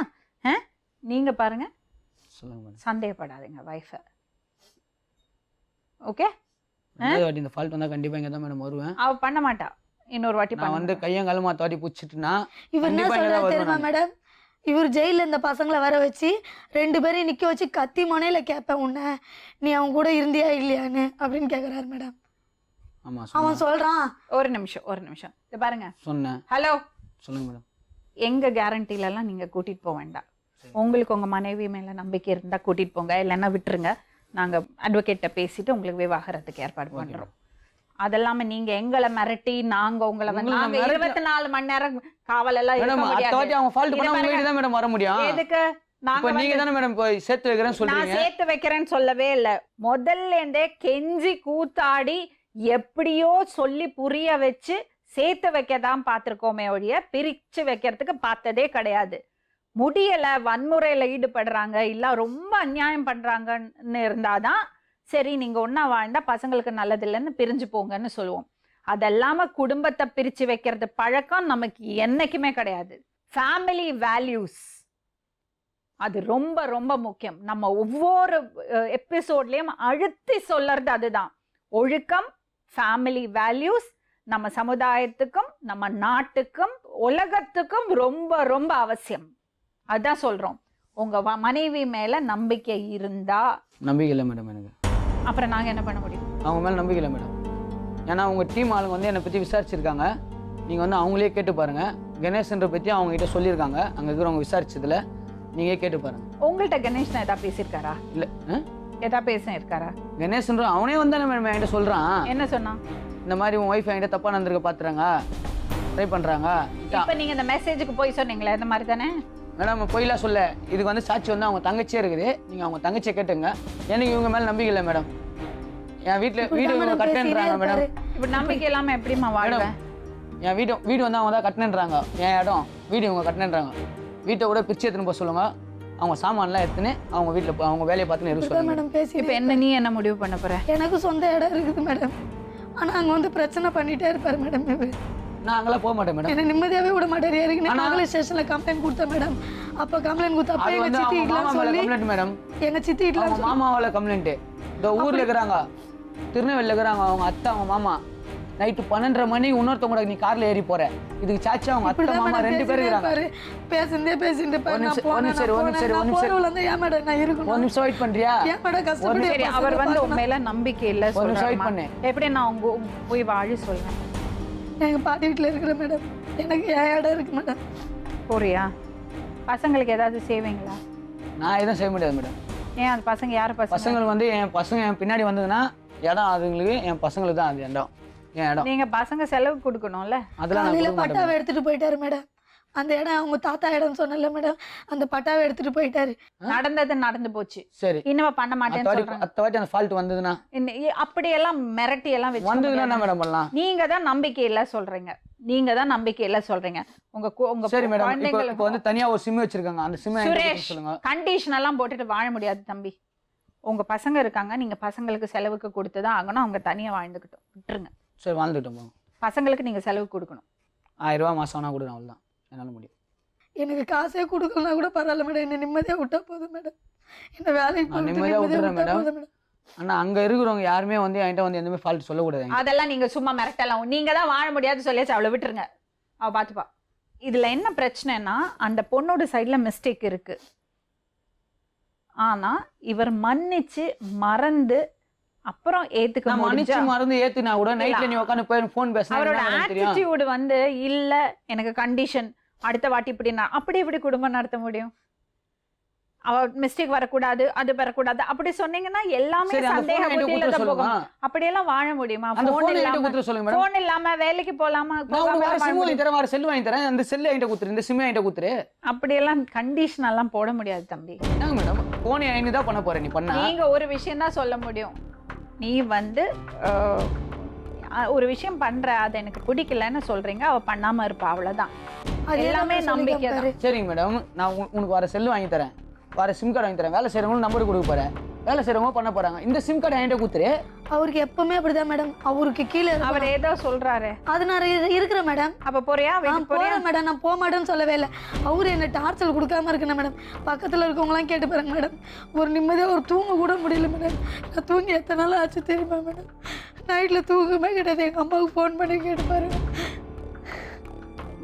நீங்க பாருங்க, சொல்லுங்க மேடம். சந்தேகப்படாதீங்க வைஃபை. ஓகே? வாட்டி இந்த ஃபால்ட் வந்தா கண்டிப்பா இங்க தான் மேடம் வருவேன். அவ பண்ண மாட்டா. இன்னொரு வாட்டி நான் வந்து கையங்காலமா தாட்டி பிடிச்சிட்டுனா இவர் என்ன சொல்றாரு தெரியுமா மேடம்? இவர் ஜெயிலில் இந்த பசங்களை வர வச்சு 2 பேரையும் நிற்க வச்சு கத்தி முனையில கேட்பேன், உன்னை நீ அவன் கூட இருந்தியா இல்லையான்னு அப்படின்னு கேட்குறாரு மேடம். ஆமா அவன் சொல்றான். ஒரு நிமிஷம் இது பாருங்க. சொன்னேன். ஹலோ சொல்லுங்க மேடம். எங்க கேரண்டிலலாம் நீங்க கூட்டிட்டு போக வேண்டாம். உங்களுக்கு உங்க மனைவி மேல நம்பிக்கை இருந்தா கூட்டிட்டு போங்க, இல்லைன்னா விட்டுருங்க. நாங்க அட்வொகேட்ட பேசிட்டு உங்களுக்கு விவாகரத்துக்கு ஏற்பாடு பண்றோம். அதெல்லாம நீங்க எங்களை மிரட்டி நாங்க உங்களை வந்து நாங்க 24 மணி நேரம் காவல் எல்லாம் இருக்க முடியாது. அவங்க ஃபால்ட் பண்ணா உங்க வீட்டுக்கு தான் மேடம் வர முடியும். எதுக்கு? நாங்க நீங்க தான மேடம் போய் சேர்த்து வைக்கிறேன்னு சொல்றீங்க. நான் சேர்த்து வைக்கிறேன்னு சொல்லவே இல்ல. முதல்ல இருந்தே கெஞ்சி கூத்தாடி எப்படியோ சொல்லி புரிய வச்சு சேர்த்து வைக்க தான் பார்த்துருக்கோமே ஒழிய பிரிச்சு வைக்கிறதுக்கு பார்த்ததே கிடையாது. முடியலை, வன்முறையில் ஈடுபடுறாங்க, இல்லை ரொம்ப அநியாயம் பண்ணுறாங்கன்னு இருந்தாதான் சரி நீங்கள் ஒன்றா வாழ்ந்தா பசங்களுக்கு நல்லதில்லைன்னு பிரிஞ்சு போங்கன்னு சொல்லுவோம். அதெல்லாம குடும்பத்தை பிரித்து வைக்கிறது பழக்கம் நமக்கு என்றைக்குமே கிடையாது. ஃபேமிலி வேல்யூஸ் அது ரொம்ப ரொம்ப முக்கியம். நம்ம ஒவ்வொரு எபிசோட்லேயும் அழுத்தி சொல்றது அதுதான். ஒழுக்கம், ஃபேமிலி வேல்யூஸ் நம்ம சமுதாயத்துக்கும் நம்ம நாட்டுக்கும் உலகத்துக்கும் ரொம்ப ரொம்ப அவசியம். அதான் சொல்றோம். உங்க மனைவி மேல நம்பிக்கை இருந்தா. நம்பிக்கை இல்லை மேடம் எனக்கு. அப்புறம் நாங்க என்ன பண்ண முடியும்? அவங்க மேல நம்பிக்கை இல்லை மேடம். ஏன்னா உங்க டீம் ஆளுங்க வந்து என்னை பத்தி விசாரிச்சிருக்காங்க. நீங்க வந்து அவங்களே கேட்டு பாருங்க. கணேசன்ற பத்தி அவங்க கிட்ட சொல்லியிருக்காங்க. அங்க இருக்கிறவங்க விசாரிச்சதுல நீங்க கேட்டு பாருங்க. உங்கள்கிட்ட கணேஷ் ஏதா பேசியிருக்காரா? இல்ல ஏதா பேசியிருக்காரா? கணேசன்ற அவனே வந்தானே மேடம் என்கிட்ட சொல்றான். என்ன சொன்னான்? இந்த மாதிரி உன் ஒய்ஃப் என்கிட்ட தப்பா நடந்திருக்க பாத்துறாங்க, ட்ரை பண்றாங்க. இப்ப நீங்க இந்த மெசேஜுக்கு போய் சொன்னீங்களே இந்த மாதிரி தானே மேடம்? போயிலாம் சொல்ல. இதுக்கு வந்து சாட்சி வந்து அவங்க தங்கச்சியே இருக்குது. நீங்க அவங்க தங்கச்சியை கேட்டுங்க. எனக்கு இவங்க மேல நம்பிக்கை இல்லை மேடம். என் வீட்டுல வீடு கட்டேன்றாங்க மேடம். இப்ப நம்பிக்கை இல்லாம எப்படிமா வாழ்வேன்? என் வீடு வந்து அவங்க தான் கட்டினேன்றாங்க. என் இடம் வீடு இவங்க கட்டினேன்றாங்க. வீட்டை கூட பிரிச்சு எடுத்துன்னு போக சொல்லுங்க. அவங்க சாமான்லாம் எடுத்துன்னு அவங்க வீட்டில் அவங்க வேலையை பார்த்துன்னு இருக்க சொல்லுங்க மேடம். பேசி இப்போ என்ன நீ என்ன முடிவு பண்ண போற? எனக்கு சொந்த இடம் இருக்குது மேடம். ஆனால் அங்கே வந்து பிரச்சனை பண்ணிட்டே இருப்பார் மேடம். நான் அங்கெல்லாம் போக மாட்டேன் மேடம். என்ன நிம்மதியாவே விட மாட்டார். ஏற்கனவே நாங்களே ஸ்டேஷனில் கம்ப்ளைண்ட் கொடுத்தேன் மேடம். அப்போ கம்ப்ளைண்ட் கொடுத்தப்ப எங்கள் சித்தி வீட்டில் சொல்லி கம்ப்ளைண்ட் மேடம். எங்கள் சித்தி வீட்டில் மாமாவால கம்ப்ளைண்ட். இந்த ஊரில் இருக்கிறாங்க, திருநெல்வேலியில் இருக்கிறாங்க அவங்க அத்தை அவங்க மாமா. நைட்டு 12:30 மணி இன்னொருத்தவங்க நீ கார்ல ஏறி போற. இதுக்கு சாட்சி அவங்க அத்தை மாமா 2 பேர் இருக்காங்க. பேசுந்தே பேசிட்டு ஒரு நிமிஷம் வெயிட் பண்றியா? அவர் வந்து உண்மையில நம்பிக்கை இல்ல. ஒரு நிமிஷம் வெயிட் பண்ணு. எப்படி நான் உங்க போய் வாழ சொல்றேன்? எங்க பாட்டி வீட்டுல இருக்கிற மேடம். எனக்கு இடம் இருக்கு மேடம். போறியா? பசங்களுக்கு ஏதாவது செய்வீங்களா? நான் எதுவும் செய்ய முடியாது மேடம். ஏன் அந்த பசங்க யாரு? பசங்களுக்கு வந்து என் பசங்க என் பின்னாடி வந்ததுன்னா இடம் அதுங்களுக்கு என் பசங்களுக்கு தான் அது இடம். என் இடம். நீங்க பசங்க செலவு கொடுக்கணும்ல. அதெல்லாம் நான் காலையில கொடுக்க மாட்டேன் பட்டாவை எடுத்துட்டு போயிட்டாரு மேடம். அந்த இடம் அவங்க தாத்தா இடம் சொன்னல மேடம், அந்த பட்டாவை எடுத்துட்டு போயிட்டாரு. நடந்தது நடந்து போச்சு. சரி இனிமே பண்ண மாட்டேன்னு சொல்றாங்க. அடுத்த வாட்டி அந்த ஃபால்ட் வந்ததுன்னா அப்படியெல்லாம் மிரட்டி எல்லாம் வச்சு வந்ததுன்னா என்ன மேடம் பண்ணலாம்? நீங்க தான் நம்பிக்கை இல்ல சொல்றீங்க. நீங்க தான் நம்பிக்கை இல்ல சொல்றீங்க. உங்க சரி மேடம், இப்போ குழந்தைங்களுக்கு வந்து தனியா ஒரு சிம் வச்சிருக்காங்க, அந்த சிம் சுரேஷ் சொல்லுங்க. கண்டிஷன் எல்லாம் போட்டுட்டு வாழ முடியாது தம்பி. உங்க பசங்க இருக்காங்க, நீங்க பசங்களுக்கு செலவுக்கு கொடுத்துதான் ஆகணும். அவங்க தனியா வாழ்ந்துக்கிட்டோம், விட்டுருங்க. சரி வாழ்ந்துட்டோம் போங்க. பசங்களுக்கு நீங்க செலவு கொடுக்கணும். 1000 ரூபாய் மாசம் ஆனா கொடுங்க, அவ்வளவுதான் என்னால முடியும். எனக்கு காசே கொடுக்கலனா கூட பரவாயில்ல மேடம், என்ன நிம்மதியா விட்டா போதும் மேடம். என்ன வேலைக்கு நான் போயிட்டு நிம்மதியா விட்டுறேன் விட்டா மேடம். போதும் மேடம். ஆனா அங்க இருக்கிறவங்க யாருமே வந்து என்கிட்ட வந்து எதுவுமே ஃபால்ட் சொல்லக்கூடாது. அதெல்லாம் நீங்க சும்மா மிரட்டலாம். நீங்க தான் வாழ முடியாது சொல்லியாச்சு, அவளை விட்டுருங்க, அவ பாத்துப்பா. இதுல என்ன பிரச்சனைனா அந்த பொண்ணோட சைடுல மிஸ்டேக் இருக்கு. ஆனா இவர் மன்னிச்சு மறந்து அப்புறம் ஏத்துக்க நான் மன்னிச்சு முடிஞ்சா மறந்து ஏத்துனா கூட நைட்ல நீ உட்காந்து போய் ஃபோன் பேசினா அவரோட என்ன மேடம் தெரியும்? ஆட்டிடியூட் வந்து இல்ல எனக்கு கண்டிஷன், அடுத்த வாட்டி இப்படி நான் அப்படி இப்படி குடும்பம் நடத்த முடியும். அவ மிஸ்டேக் வரக்கூடாது, அது வரக்கூடாது அப்படி சொன்னீங்கன்னா எல்லாமே சரி அந்த சந்தேக ஃபோன் என்கிட்ட புத்தியில கொடுத்துட தான் சொல்லுங்க. போகும். அப்படியெல்லாம் வாழ முடியுமா? அந்த போன் ஃபோன் என்கிட்ட இல்லாம கொடுத்துட சொல்லுங்க மேடம். போன் இல்லாம வேலைக்கு போலாமா? நான் போகாம உங்களுக்கு வேற வாழ சிம் வாங்கி முடியும். தரேன், வேற செல் வாங்கி தரேன், அந்த செல்லை என்கிட்ட கொடுத்துரு, இந்த சிம் என்கிட்ட கொடுத்துரு. அப்படியெல்லாம் கண்டிஷன் எல்லாம் போட முடியாது தம்பி. என்னங்க மேடம், ஃபோன் என்கிட்ட தான் பண்ண போறேன், நீ பண்ணா நீங்க ஒரு விஷயம் தான் சொல்ல முடியும். நீ வந்து ஒரு விஷயம் பண்ற, அது எனக்கு பிடிக்கலன்னு சொல்றீங்க, அவ பண்ணாம இருப்பா, அவ்வளவுதான். அதே எல்லாமே தான் நம்பிக்கை தான். சொல்லிக்காரு. சரிங்க மேடம், நான் உனக்கு வேற செல் வாங்கி தரேன், வேற சிம் கார்டு வாங்கி தரேன், வேலை செய்யறவங்களும் நம்பர் கொடுக்க போறேன், வேலை செய்யறவங்க பண்ண போறாங்க. இந்த சிம் கார்டு என்கிட்ட கொடுத்துரு. அவருக்கு எப்பவுமே அப்படிதான் மேடம், அவருக்கு கீழே அவர் ஏதோ சொல்றாரு. அது நான் இருக்கிறேன் மேடம். அப்ப போறியா? நான் வீட்டுக்கு போறியா? போறேன் மேடம், நான் போக மாட்டேன்னு சொல்லவே இல்லை. அவரு என்ன டார்ச்சல் கொடுக்காம இருக்கணும் மேடம். பக்கத்துல இருக்கவங்களாம் கேட்டு பாருங்க மேடம், ஒரு நிம்மதியா ஒரு தூங்க கூட முடியல மேடம். நான் தூங்கி எத்தனை நாள் ஆச்சு தெரியுமா மேடம்? நைட்ல தூங்கவே கிடையாது. எங்க அம்மாவுக்கு ஃபோன் பண்ணி கேட்டு பாருங்க.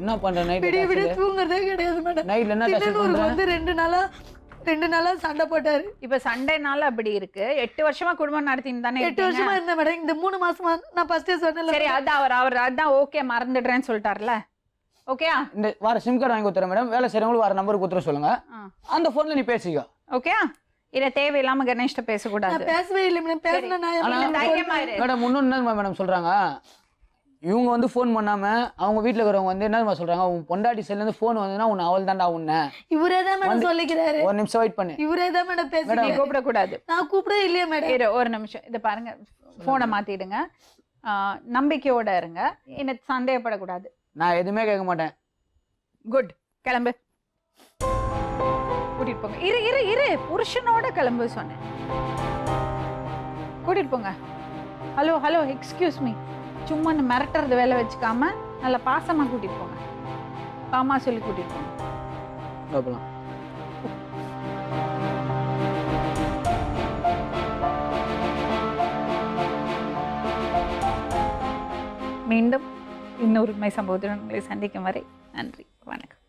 என்ன பண்ற நைட்? விடிய விடிய தூங்குறதே கிடையாது மேடம். நைட்ல என்ன டார்ச்சர் திடீர்னு பண்ற? வந்து 2 நாளா சண்டை போட்டாரு. இப்ப சண்டைனால அப்படி இருக்கு. 8 வருஷமா குடும்பம் நடத்தின்னு தானே 8 இருக்கீங்க. வருஷமா இருந்தேன் மேடம். இந்த 3 மாசமா நான் ஃபர்ஸ்டே சொன்னேன்ல. சரி, அதான் அவர் அதான் ஓகே மறந்துடுறேன்னு சொல்லிட்டார்ல. ஓகேயா? இந்த வேற சிம் கார்டு வாங்கி கொடுத்துறேன் மேடம், வேலை செய்யறவங்களுக்கு வேற நம்பர் கொடுத்துற சொல்லுங்க, அந்த போன்ல நீ பேசிக்கோ. ஓகேயா? இத தேவையில்லாம கணேஷ்ட பேசக்கூடாது. நான் பேசவே இல்லை மேடம். பேசினா நான் தைரியமா இரு. மேடம் இன்னொன்னு என்ன மேடம் சொல்றாங்க, இவங்க வந்து ஃபோன் பண்ணாம அவங்க வீட்டுல இருக்கிறவங்க வந்து என்ன சொல்றாங்க, உன் பொண்டாட்டி செல்ல இருந்து ஃபோன் வந்ததுன்னா உன்னை அவள் தான்டா உன்ன. இவரே தான் மேடம் சொல்லிக்கிறாரு. ஒரு நிமிஷம் வெயிட் பண்ணு. இவரே தான் மேடம் நீ பேசுறீங்க. கூப்பிட கூடாது. நான் கூப்பிடவே இல்லையே மேடம். இரு ஒரு நிமிஷம். இத பாருங்க, போனை மாத்திடுங்க. நம்பிக்கையோட இருங்க, என்ன சந்தேகப்படக்கூடாது. நான் எதுவுமே கேட்க மாட்டேன். குட், கிளம்பு. கூட்டிட்டு போங்க. இரு புருஷனோட கிளம்பு சொன்னேன். கூட்டிட்டு போங்க. Hello excuse me. சும்மா மிரட்டுறது வேலை வச்சுக்காம நல்ல பாசமா கூட்டிட்டு போங்க. பாமா சொல்லி கூட்டிட்டு போங்க. பார்க்கலாம். மீண்டும் இன்னொரு உண்மை சம்பவத்துடன் உங்களை சந்திக்கும் வரை நன்றி, வணக்கம்.